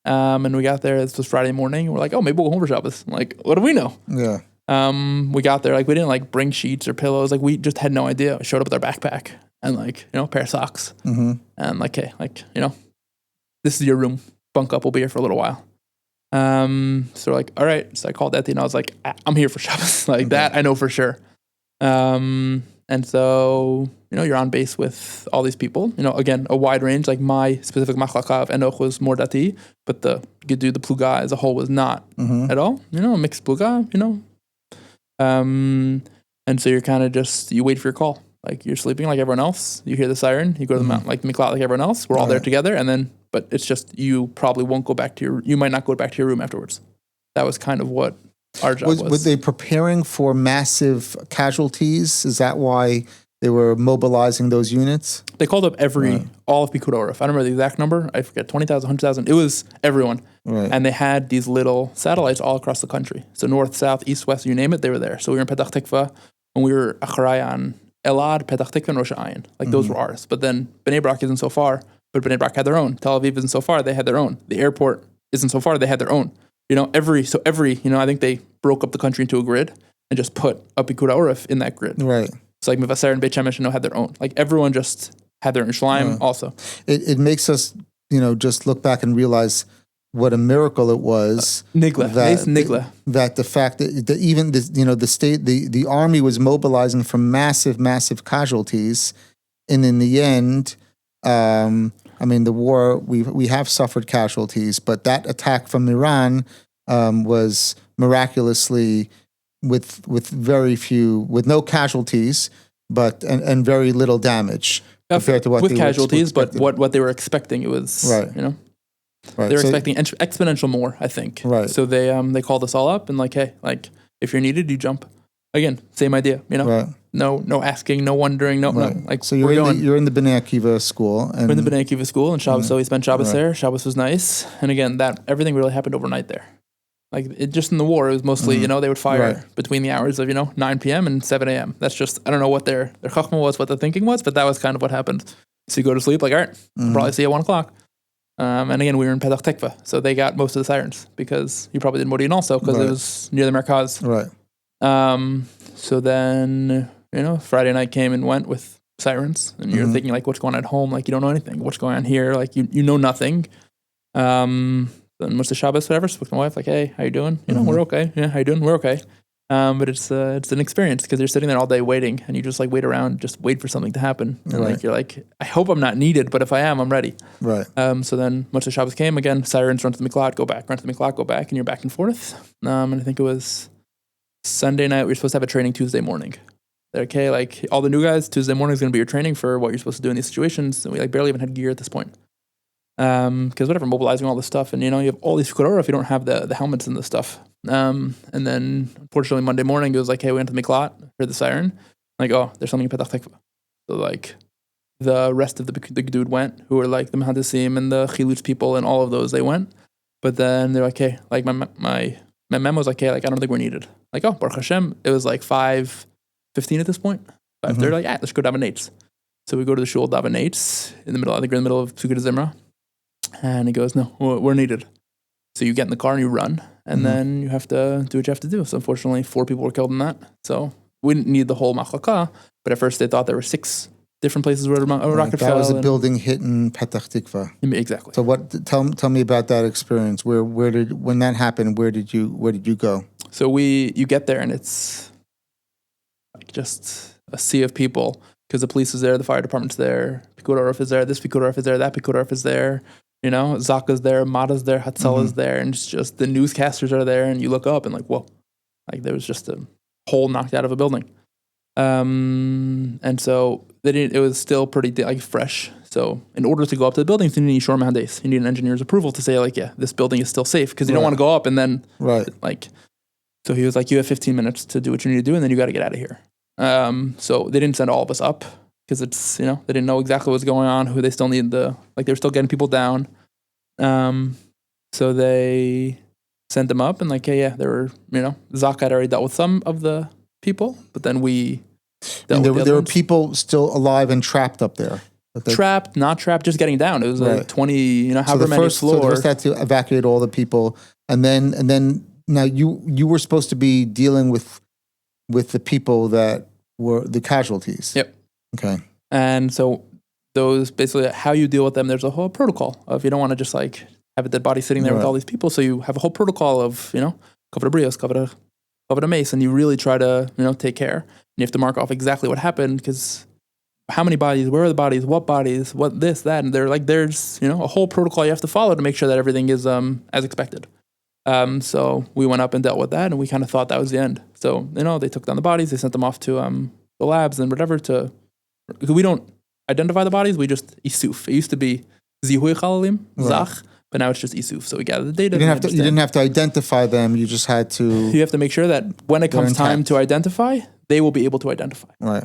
And we got there. This was Friday morning. And we're like, oh, maybe we'll go home for Shabbos. Like, what do we know? Yeah. We got there. Like, we didn't like bring sheets or pillows. Like, we just had no idea. We showed up with our backpack. And like, a pair of socks. And like, hey, like, this is your room. Bunk up. We'll be here for a little while. So we're like, all right. So I called Eti and I was like, I'm here for Shabbos. Like that, I know for sure. And And so, you're on base with all these people. Again, a wide range. Like my specific machlaka of Enoch was more dati, but the pluga as a whole was not at all. Mixed pluga, And so you're kind of you wait for your call. Like you're sleeping like everyone else. You hear the siren. You go to the mountain, like the miklat like everyone else. We're all there together. And then, but it's just, you probably won't go back to you might not go back to your room afterwards. That was kind of what our job was. Were they preparing for massive casualties? Is that why they were mobilizing those units? They called up all of Picud Orif. I don't remember the exact number. I forget, 20,000, 100,000. It was everyone. Right. And they had these little satellites all across the country. So north, south, east, west, you name it, they were there. So we were in Petach Tikva, and we were achraya on Elad, Petach Tikva, and Rosh Ayin. Like those were ours. But then Bnei Brak isn't so far, but Bnei Brak had their own. Tel Aviv isn't so far, they had their own. The airport isn't so far, they had their own. Every, I think they broke up the country into a grid and just put a Picud Orif in that grid. Right. So like Mevaser and Beit Shemesh, had their own. Like everyone just had their own. Shalim also. It makes us, just look back and realize what a miracle it was. Nigla. That the fact that even the state, the army was mobilizing from massive casualties, and in the end, the war, we have suffered casualties, but that attack from Iran was miraculously with very few, with no casualties, but and very little damage compared to what with they casualties, were but what they were expecting, it was Right. They were expecting exponential more, I think. Right. So they called us all up and like, hey, like if you're needed, you jump. Again, same idea, Right. No asking, no wondering, no. Like so you're in the Bnei Akiva school, and we're in the Bnei Akiva school, and Shabbos. So we spent Shabbos there. Shabbos was nice, and again, that everything really happened overnight there. Like it just in the war, it was mostly they would fire between the hours of 9 p.m. and 7 a.m. That's just, I don't know what their chachma was, what the thinking was, but that was kind of what happened. So you go to sleep like, all right, I'll probably see you at 1 o'clock. And again, we were in Petach Tikva, so they got most of the sirens because you probably did Modi'in also because it was near the Merkaz. Right. So then, Friday night came and went with sirens, and you're thinking like, what's going on at home? Like you don't know anything. What's going on here? Like you know nothing. Then most of Shabbos, whatever, spoke to my wife like, hey, how you doing? We're okay. Yeah, how you doing? We're okay. But it's an experience because you're sitting there all day waiting, and you just like wait around, just wait for something to happen. And like you're like, I hope I'm not needed, but if I am, I'm ready. Right. So then most of Shabbos came again. Sirens, run to the miklat, go back, run to the miklat, go back, and you're back and forth. And I think it was Sunday night. We were supposed to have a training Tuesday morning. They're okay, like all the new guys, Tuesday morning is going to be your training for what you're supposed to do in these situations. And we like barely even had gear at this point. Because whatever, mobilizing all this stuff, and you have all these Korora if you don't have the helmets and the stuff. And then unfortunately Monday morning it was like, hey, we went to the miklat, heard the siren, like, oh, there's something in Petach Tikva. So like the rest of the dude went, who were like the Mehandesim and the Chilutz people and all of those, they went. But then they're like, hey, like my memo was like, hey, like I don't think we're needed. Like, oh, Baruch Hashem, it was like 5:15 at this point. 5:30, like, let's go daven nates. So we go to the shul daven nates in the middle. I think we're in the middle of Sukkot Zimra. And he goes, no, we're needed. So you get in the car and you run, and then you have to do what you have to do. So unfortunately, 4 people were killed in that. So we didn't need the whole machlaka, but at first they thought there were 6 different places where a rocket fell. That was a building hit in Petach Tikva. Exactly. So what? Tell me about that experience. When that happened? Where did you go? So you get there and it's like just a sea of people because the police is there, the fire department's there, Picud Orif is there, this Picud Orif is there, that Picud Orif is there. Zaka's there, Mata's there, Hatzalah is there, and it's just the newscasters are there, and you look up and like, whoa, like there was just a hole knocked out of a building. And so it was still pretty like fresh. So in order to go up to the buildings, you need Shor Mahandes. You need an engineer's approval to say like, yeah, this building is still safe because you don't want to go up and then like. So he was like, you have 15 minutes to do what you need to do, and then you got to get out of here. So they didn't send all of us up. Because it's, they didn't know exactly what was going on, who they still needed they were still getting people down. So they sent them up and like, hey, yeah, there were, Zaka had already dealt with some of the people, but then we dealt with there were people still alive and trapped up there. Trapped, not trapped, just getting down. It was like 20, however many floors. So the first had to evacuate all the people. And then now you were supposed to be dealing with the people that were the casualties. Yep. Okay. And so those basically how you deal with them, there's a whole protocol of you don't want to just like have a dead body sitting there with all these people. So you have a whole protocol of, cover brios, cover of a mace, and you really try to, take care. And you have to mark off exactly what happened, because how many bodies, where are the bodies, what this, that, and they're like, there's, a whole protocol you have to follow to make sure that everything is as expected. So we went up and dealt with that, and we kind of thought that was the end. So, they took down the bodies, they sent them off to the labs and whatever because we don't identify the bodies, we just isuf. It used to be zihui chalalim, zach, but now it's just isuf. So we gathered the data. You didn't have to identify them, you just had to... You have to make sure that when it comes time to identify, they will be able to identify. Right.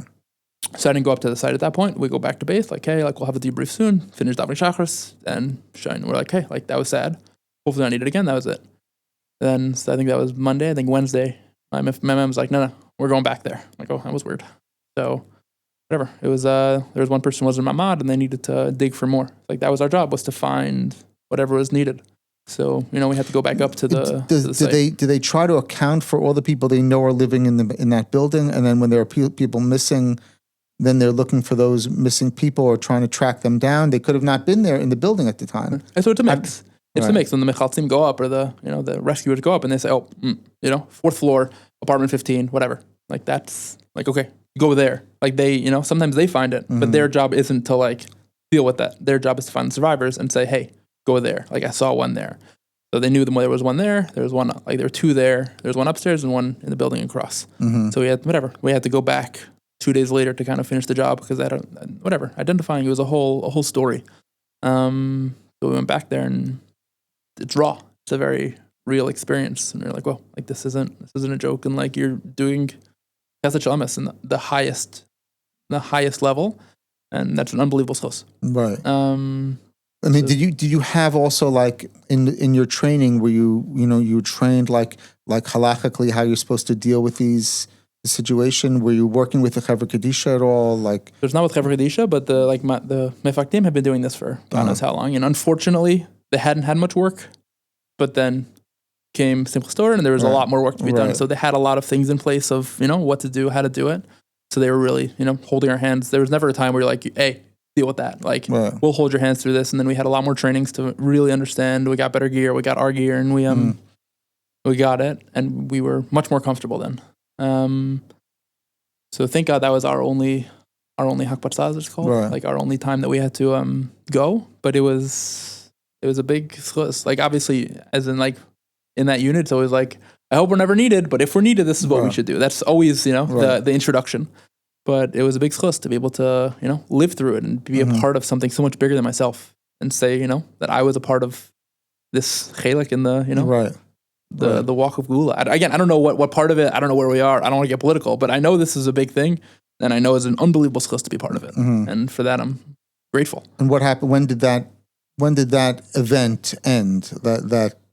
So I didn't go up to the site at that point. We go back to base, like, hey, like, we'll have a debrief soon, finish davening shachris, and shine. We're like, hey, like, that was sad. Hopefully I need it again. That was it. Then, so I think that was Monday. I think Wednesday, my mom was like, no, we're going back there. I'm like, oh, that was weird. So, whatever. It was, there was one person who was in Mamad, and they needed to dig for more. Like, that was our job, was to find whatever was needed. So, we had to go back up to the site. Do they try to account for all the people they know are living in that building, and then when there are people missing, then they're looking for those missing people or trying to track them down? They could have not been there in the building at the time. So it's a mix. It's a mix. When the mechaltzim go up, or the rescuers go up, and they say, fourth floor, apartment 15, whatever. Like, that's like, okay, go there. Like, they, sometimes they find it, but their job isn't to like deal with that. Their job is to find the survivors and say, hey, go there. Like, I saw one there. So they knew there was one there. There was one, like, there were two there. There was one upstairs and one in the building across. So we had to go back 2 days later to kind of finish the job, because identifying it was a whole story. So we went back there, and it's raw. It's a very real experience, and you're like, well, like, this isn't a joke, and like, you're doing Chesed Shel Emes in the highest level, and that's an unbelievable source. Right. Did you have also, like, in your training, where you trained like halachically how you're supposed to deal with the situation? Were you working with the Chevra Kadisha at all? Like, there's not with Chevra Kadisha, but the mefaktim have been doing this for God knows how long, and unfortunately they hadn't had much work. But then came Simchas Torah, and there was a lot more work to be done. So they had a lot of things in place of what to do, how to do it. So they were really holding our hands. There was never a time where you're like, hey, deal with that. Like, we'll hold your hands through this. And then we had a lot more trainings to really understand. We got better gear. We got our gear, and we got it, and we were much more comfortable then. So thank God that was our only hakbat, it's called, like our only time that we had to go. But it was a big schus. Like, obviously, as in, like, in that unit, it's always like, I hope we're never needed, but if we're needed, this is what we should do. That's always the introduction. But it was a big schus to be able to live through it and be a part of something so much bigger than myself, and say that I was a part of this chelek in the the walk of Gula. Again, I don't know what part of it. I don't know where we are. I don't want to get political, but I know this is a big thing, and I know it's an unbelievable schus to be part of it. And for that, I'm grateful. And what happened? When did that event end?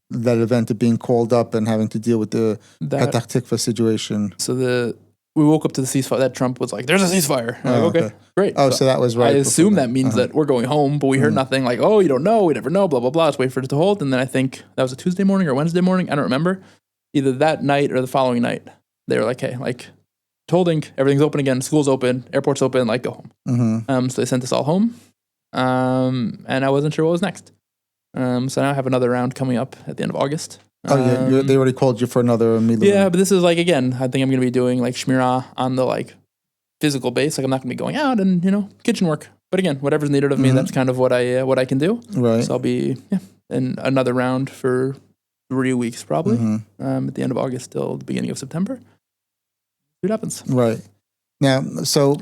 That event of being called up and having to deal with the Petach Tikva situation. So we woke up to the ceasefire. That Trump was like, "There's a ceasefire." Okay, great. Oh, so that was right. I assume that means that we're going home, but we heard nothing. Like, oh, you don't know, we never know, blah blah blah. Let's wait for it to hold. And then I think that was a Tuesday morning or Wednesday morning. I don't remember. Either that night or the following night, they were like, "Hey, like, holding, everything's open again. School's open, airport's open. Like, go home." So they sent us all home, and I wasn't sure what was next. So now I have another round coming up at the end of August. They already called you for another meeting. Yeah, but this is like, again, I think I'm going to be doing like shmirah on the like physical base. Like, I'm not going to be going out and kitchen work. But again, whatever's needed of me, that's kind of what I can do. Right. So I'll be in another round for 3 weeks probably. At the end of August till the beginning of September. See what happens. Right. Now, so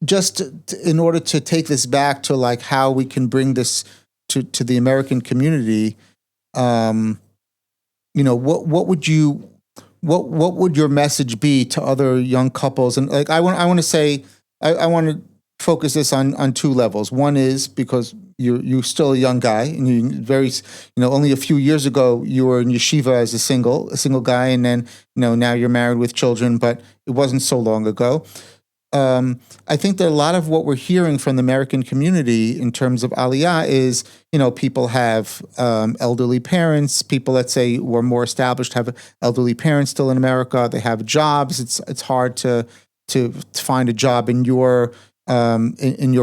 just in order to take this back to like how we can bring this to the American community, what would your message be to other young couples? And like, I want to say, I want to focus this on two levels. One is because you're still a young guy, and you only a few years ago you were in yeshiva as a single guy, and then now you're married with children, but it wasn't so long ago. I think that a lot of what we're hearing from the American community in terms of aliyah is, people have elderly parents. People, let's say, who are more established have elderly parents still in America. They have jobs. It's hard to find a job in your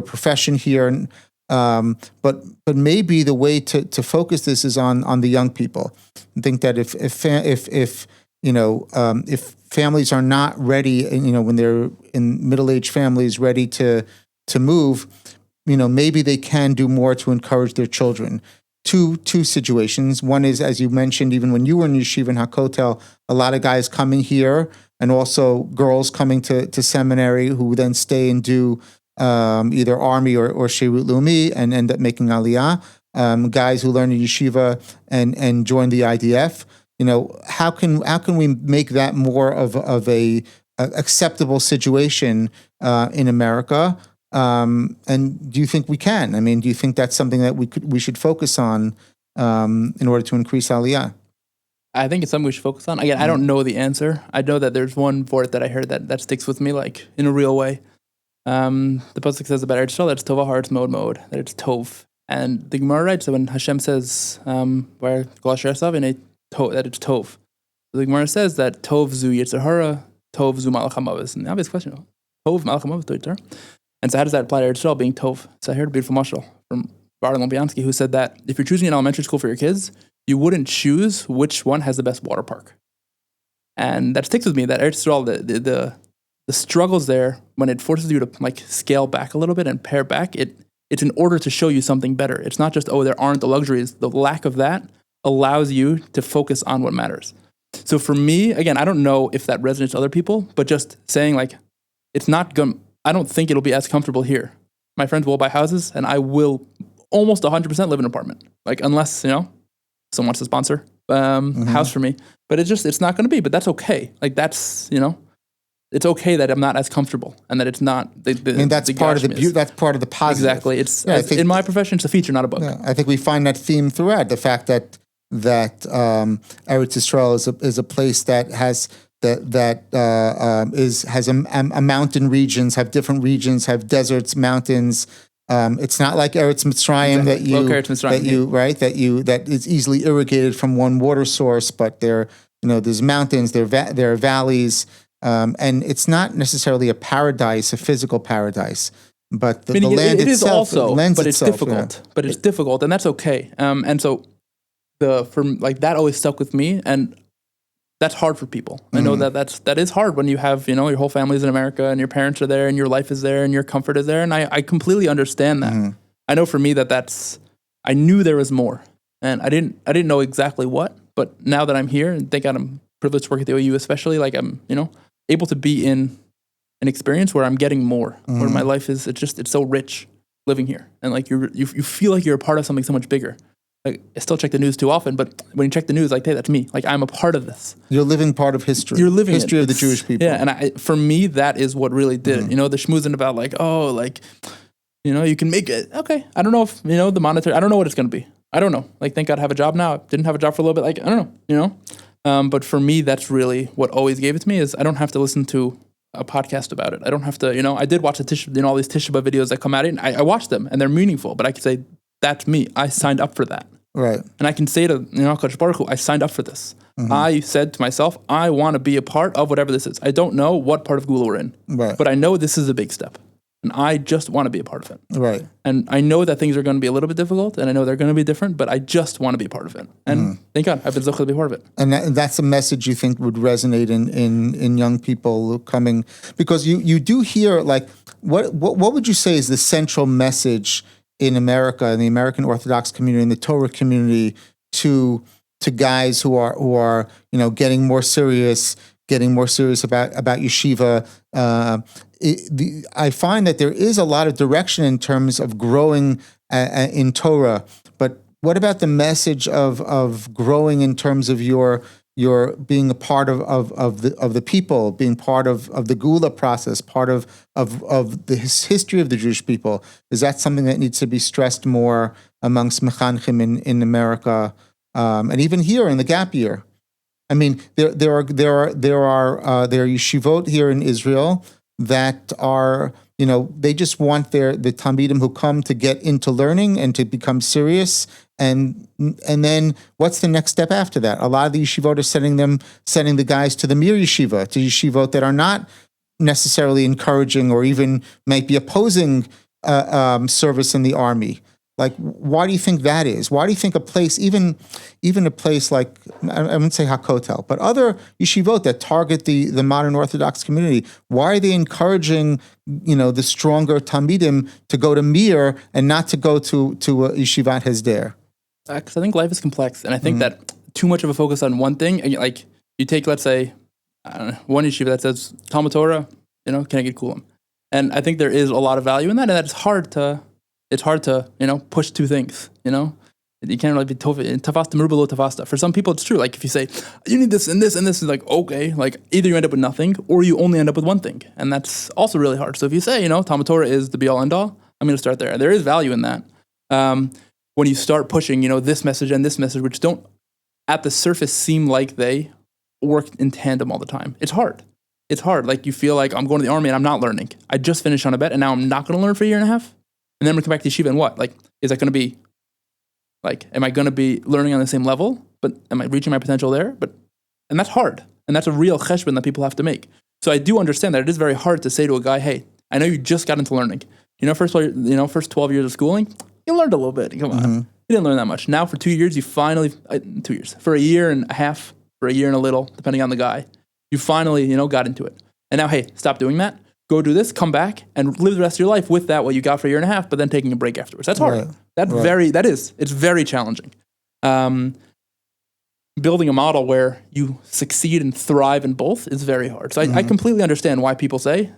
profession here. But maybe the way to focus this is on the young people. I think that if if families are not ready, when they're in middle-aged families ready to move, maybe they can do more to encourage their children. Two situations. One is, as you mentioned, even when you were in yeshiva and hakotel, a lot of guys coming here, and also girls coming to seminary who then stay and do either army or shirut leumi and end up making aliyah. Guys who learn in yeshiva and join the IDF. How can we make that more of a acceptable situation in America? And do you think we can? I mean, do you think that's something that we should focus on in order to increase aliyah? I think it's something we should focus on. Again, I don't know the answer. I know that there's one word that I heard that sticks with me, like in a real way. The pasuk says about Eretz Yisrael that it's tova haaretz mod, that it's tov. And the Gemara writes that when Hashem says that it's tov. The Gemara says that tov zu yetzer hara, tov zu malach hamavos. And the obvious question, tov malach hamavos to yetzer. And so how does that apply to Eretz Yisrael being tov? So I heard a beautiful mashal from Baron Lombiansky who said that if you're choosing an elementary school for your kids, you wouldn't choose which one has the best water park. And that sticks with me, that Eretz Yisrael, the struggles there, when it forces you to like scale back a little bit and pare back, it's in order to show you something better. It's not just, there aren't the luxuries. The lack of that allows you to focus on what matters. So for me, again, I don't know if that resonates to other people, but just saying like, it's not going, I don't think it'll be as comfortable here. My friends will buy houses and I will almost 100% live in an apartment. Like unless, someone wants to sponsor house for me. But it's not going to be, but that's okay. Like that's, it's okay that I'm not as comfortable and that it's not that's part of that's part of the positive. Exactly. It's in my profession, it's a feature, not a bug. Yeah, I think we find that theme throughout, the fact that Eretz Yisrael is a place that has has a mountain regions, have different regions, have deserts, mountains. It's not like Eretz Mitzrayim that is easily irrigated from one water source, but there's mountains, there are valleys. And it's not necessarily a paradise, a physical paradise, but the land it itself, is also, lends but it's itself, difficult. Yeah. But it's difficult, and that's okay. And so that always stuck with me, and that's hard for people. I know that is hard when you have your whole family's in America and your parents are there and your life is there and your comfort is there, and I completely understand that. I know for me I knew there was more, and I didn't know exactly what, but now that I'm here and thank God I'm privileged to work at the OU, especially like I'm able to be in an experience where I'm getting more, where my life is, it's so rich living here. And like you feel like you're a part of something so much bigger. Like I still check the news too often, but when you check the news, like, hey, that's me. Like I'm a part of this. You're living part of history. You're living history of the Jewish people. Yeah, and for me, that is what really did it. The schmoozing about like, you can make it. Okay, I don't know if, the monetary, I don't know what it's going to be. I don't know. Like, thank God I have a job now. I didn't have a job for a little bit. Like, I don't know, but for me, that's really what always gave it to me is I don't have to listen to a podcast about it. I don't have to, I did watch all these Tisha B'Av videos that come out, and I watched them, and they're meaningful, but I can say, that's me. I signed up for that. Right. And I can say to, Kodesh Baruch Hu, I signed up for this. I said to myself, I want to be a part of whatever this is. I don't know what part of Gula we're in, but I know this is a big step. And I just want to be a part of it. Right. And I know that things are going to be a little bit difficult, and I know they're going to be different, but I just want to be a part of it. And thank God, I've been zocheh to be part of it. And that's a message you think would resonate in young people coming, because you do hear, like, what would you say is the central message in America, in the American Orthodox community, in the Torah community, to guys who are getting more serious about yeshiva? I find that there is a lot of direction in terms of growing in Torah, but what about the message of growing in terms of your being a part of the people, being part of the Gula process, part of the history of the Jewish people? Is that something that needs to be stressed more amongst mechanchim in America, and even here in the gap year? I mean, there are yeshivot here in Israel that are, they just want the Talmidim who come to get into learning and to become serious. And then what's the next step after that? A lot of the yeshivot are sending the guys to the Mir Yeshiva, to yeshivot that are not necessarily encouraging or even might be opposing service in the army. Like, why do you think that is? Why do you think a place, even a place like, I wouldn't say Hakotel, but other yeshivot that target the modern Orthodox community, why are they encouraging, the stronger Talmidim to go to Mir and not to go to a yeshivat hesder? Because I think life is complex, and I think that too much of a focus on one thing, and like you take, let's say, I don't know, one yeshiva that says Talmud Torah, can I get kulam? And I think there is a lot of value in that, and that it's hard to push two things, You can't really be tafasta merubah tafasta. For some people, it's true. Like if you say, you need this and this and this, is like, okay, like either you end up with nothing or you only end up with one thing. And that's also really hard. So if you say, Talmud Torah is the be all end all, I'm going to start there. There is value in that. When you start pushing, this message and this message, which don't at the surface seem like they work in tandem all the time. It's hard. It's hard. Like you feel like I'm going to the army and I'm not learning. I just finished on a bet and now I'm not going to learn for a year and a half. And then I'm going to come back to yeshiva and what? Like, is that going to be, like, am I going to be learning on the same level? But am I reaching my potential there? And that's hard. And that's a real cheshbon that people have to make. So I do understand that it is very hard to say to a guy, hey, I know you just got into learning. First 12 years of schooling, you learned a little bit. Come on. You didn't learn that much. Now for 2 years, you finally, 2 years, for a year and a half, for a year and a little, depending on the guy, you finally, got into it. And now, hey, stop doing that. Go do this, come back, and live the rest of your life with that, what you got for a year and a half, but then taking a break afterwards. That's hard. Right. It's very challenging. Building a model where you succeed and thrive in both is very hard. So I completely understand why people say,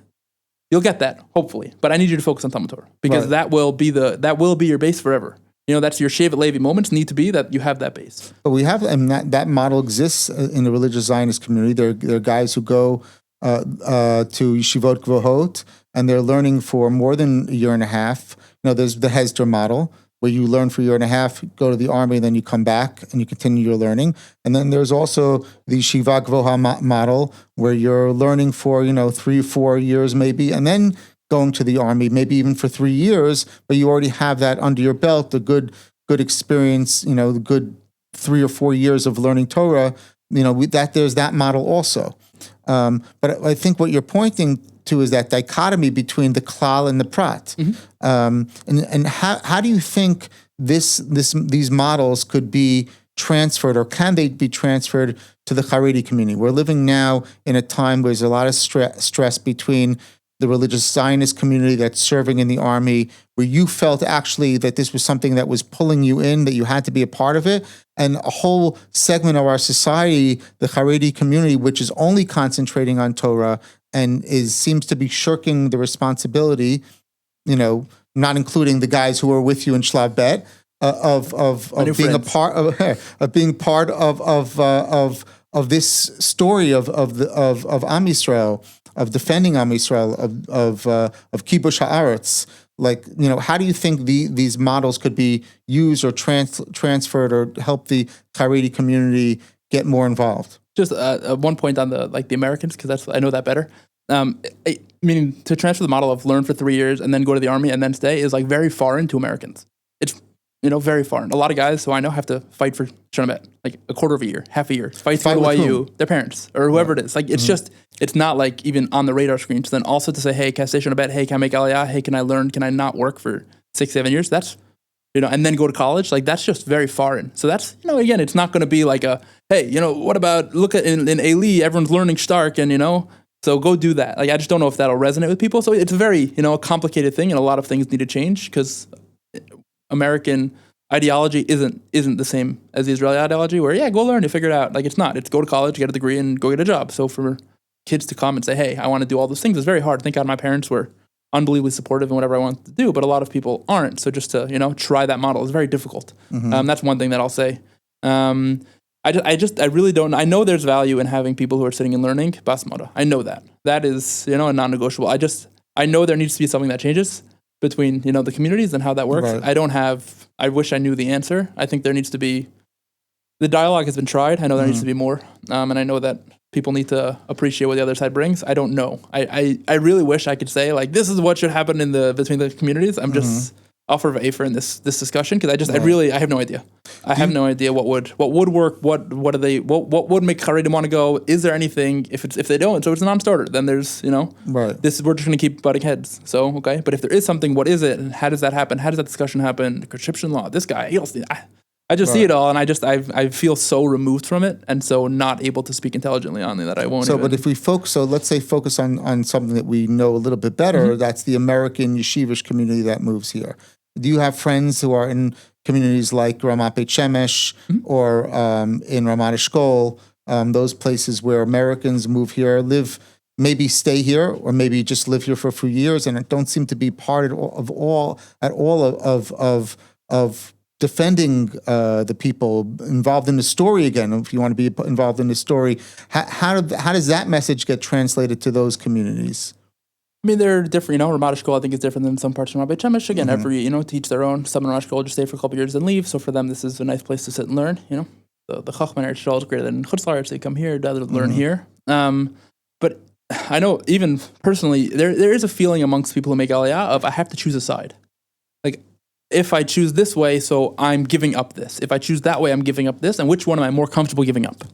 you'll get that, hopefully, but I need you to focus on Talmud Torah, because that will be your base forever. That's your Shevet Levi moments need to be that you have that base. But we have, and that model exists in the religious Zionist community. There are guys who go to Yeshivot Gvohot, and they're learning for more than a year and a half. There's the Hesder model, where you learn for a year and a half, go to the army, and then you come back and you continue your learning. And then there's also the Yeshiva Gvoha model, where you're learning for 3 or 4 years maybe, and then going to the army, maybe even for 3 years, but you already have that under your belt, the good experience, the good 3 or 4 years of learning Torah. There's that model also. But I think what you're pointing to is that dichotomy between the klal and the prat. And how do you think these models could be transferred, or can they be transferred to the Haredi community? We're living now in a time where there's a lot of stress between the religious Zionist community that's serving in the army, where you felt actually that this was something that was pulling you in, that you had to be a part of it, and a whole segment of our society, the Haredi community, which is only concentrating on Torah and seems to be shirking the responsibility, not including the guys who are with you in Shlav Bet, of being a part of this story of Am Yisrael, of defending Am Yisrael, of Kibush Haaretz. Like, how do you think these models could be used or transferred or help the Haredi community get more involved? Just one point on the Americans, because I know that better. Meaning to transfer the model of learn for 3 years and then go to the army and then stay is like very foreign to Americans. It's very foreign. A lot of guys who I know have to fight for Shonabet, like a quarter of a year, half a year, fight for YU, their parents, or whoever it is. Like, it's just, it's not like even on the radar screen. So then also to say, hey, can I stay Shonabet? Hey, can I make aliyah? Hey, can I learn? Can I not work for 6-7 years? That's, and then go to college. Like, that's just very foreign. So that's, again, it's not going to be like a, hey, what about, look at in Eli, everyone's learning Stark and, so go do that. Like, I just don't know if that'll resonate with people. So it's a very, a complicated thing, and a lot of things need to change because American ideology isn't the same as the Israeli ideology, where go learn, you figure it out. Like, it's not. It's go to college, get a degree, and go get a job. So for kids to come and say, hey, I want to do all those things, it's very hard. Thank God my parents were unbelievably supportive in whatever I wanted to do, but a lot of people aren't. So just to try that model is very difficult. That's one thing that I'll say. I really don't. I know there's value in having people who are sitting and learning basmata. I know that is a non-negotiable. I know there needs to be something that changes between the communities and how that works. Right. I wish I knew the answer. I think there needs to be, the dialogue has been tried. I know there needs to be more, and I know that people need to appreciate what the other side brings. I don't know. I really wish I could say like this is what should happen between the communities. offer of afer in this discussion because I have no idea. I have no idea what would work. What would make Haredim want to go? Is there anything? If they don't, so it's a non-starter. Then there's we're just going to keep butting heads. So okay, but if there is something, what is it? And how does that happen? How does that discussion happen? Conscription law. This guy. I just see it all, and I feel so removed from it, and so not able to speak intelligently on it that I won't. So, but if we focus on something that we know a little bit better, that's the American yeshivish community that moves here. Do you have friends who are in communities like Ramat Beit Shemesh or in Ramat Eshkol, those places where Americans move here, maybe stay here, or maybe just live here for a few years, and don't seem to be part of defending the people involved in the story again? If you want to be involved in the story, how does that message get translated to those communities? I mean, they're different. Ramat Eshkol, I think, is different than some parts of Ramat Beit Shemesh. Again, every to each their own. Some in Ramat Eshkol just stay for a couple of years and leave. So for them, this is a nice place to sit and learn. The Chachman Eretz Yisrael is greater than Chutz La'aretz. They come here, rather learn here. But I know, even personally, there is a feeling amongst people who make aliyah of I have to choose a side. Like, if I choose this way, so I'm giving up this. If I choose that way, I'm giving up this. And which one am I more comfortable giving up?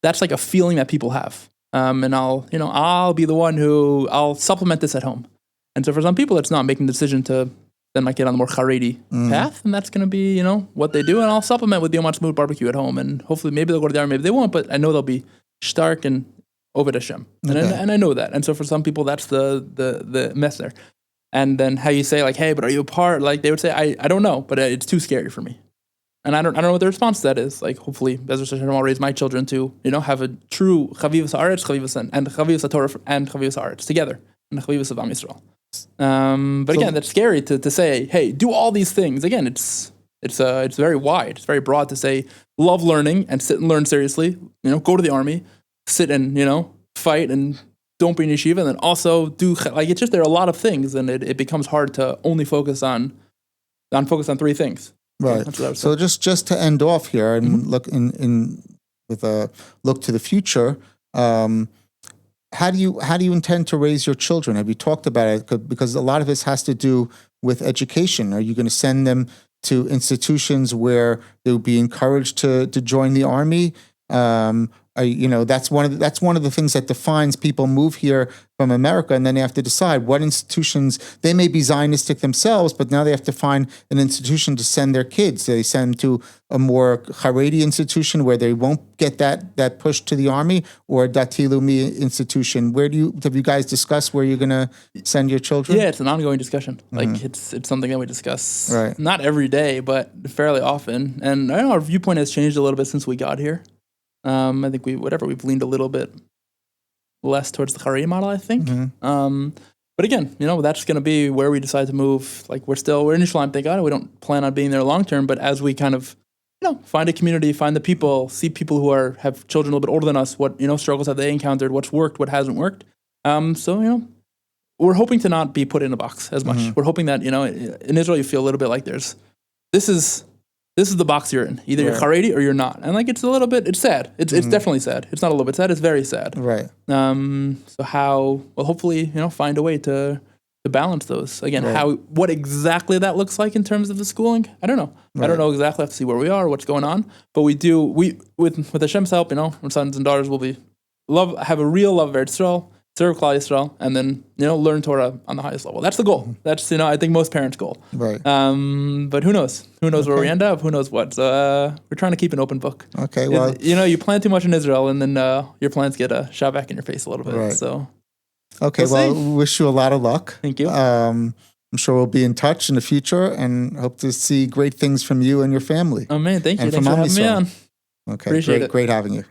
That's like a feeling that people have. And I'll be the one I'll supplement this at home. And so for some people, it's not making the decision to send my kid on the more Haredi path. And that's going to be, what they do. And I'll supplement with the Yom HaTzmaut barbecue at home. And hopefully maybe they'll go to the army, maybe they won't. But I know they'll be stark and Oved Hashem. And I know that. And so for some people, that's the mess there. And then how you say like, hey, but are you a part? Like they would say, I don't know, but it's too scary for me. And I don't know what the response to that is. Like hopefully, Bezrat Hashem, I'll raise my children to have a true Chavivus Haaretz, and Chavivus HaTorah and Chavivus Haaretz together, and the Chavivus of Am Yisrael. But again, that's scary to say, hey, do all these things. Again, it's very wide, it's very broad to say, love learning and sit and learn seriously. Go to the army, sit and fight and don't be in yeshiva, and then also do it's just there are a lot of things, and it becomes hard to only focus on three things. Right. So just to end off here and look with a look to the future, how do you intend to raise your children? Have you talked about it? Because a lot of this has to do with education. Are you going to send them to institutions where they will be encouraged to join the army? That's one of the things that defines people move here from America, and then they have to decide what institutions. They may be Zionistic themselves, but now they have to find an institution to send their kids. They send them to a more Haredi institution where they won't get that push to the army, or a Dati Leumi institution. Have you guys discussed where you're going to send your children? Yeah, it's an ongoing discussion. Like it's something that we discuss not every day, but fairly often. And I know our viewpoint has changed a little bit since we got here. I think we've leaned a little bit less towards the Haredi model, I think. But again, that's going to be where we decide to move. Like we're in Yerushalayim, thank God. We don't plan on being there long term, but as we kind of, find a community, find the people, see people who have children a little bit older than us, what, struggles have they encountered, what's worked, what hasn't worked. So, we're hoping to not be put in a box as much. We're hoping that, in Israel, you feel a little bit like this is the box you're in. Either you're Haredi or you're not. And like, it's a little bit, it's sad. It's definitely sad. It's not a little bit sad. It's very sad. Right. So hopefully, find a way to balance those. Again, what exactly that looks like in terms of the schooling, I don't know. Right. I don't know exactly. I have to see where we are, what's going on. But with Hashem's help, our sons and daughters will have a real love of Eretz Yisrael, serve Klal Yisrael, and then, learn Torah on the highest level. That's the goal. That's, I think most parents' goal. Right. But who knows? Who knows where we end up? Who knows what? So we're trying to keep an open book. Okay, well. You plan too much in Israel, and then your plans get shot back in your face a little bit. Right. So. Okay, wish you a lot of luck. Thank you. I'm sure we'll be in touch in the future, and hope to see great things from you and your family. Oh, man, thank you. Thanks for having me on. Okay, great having you.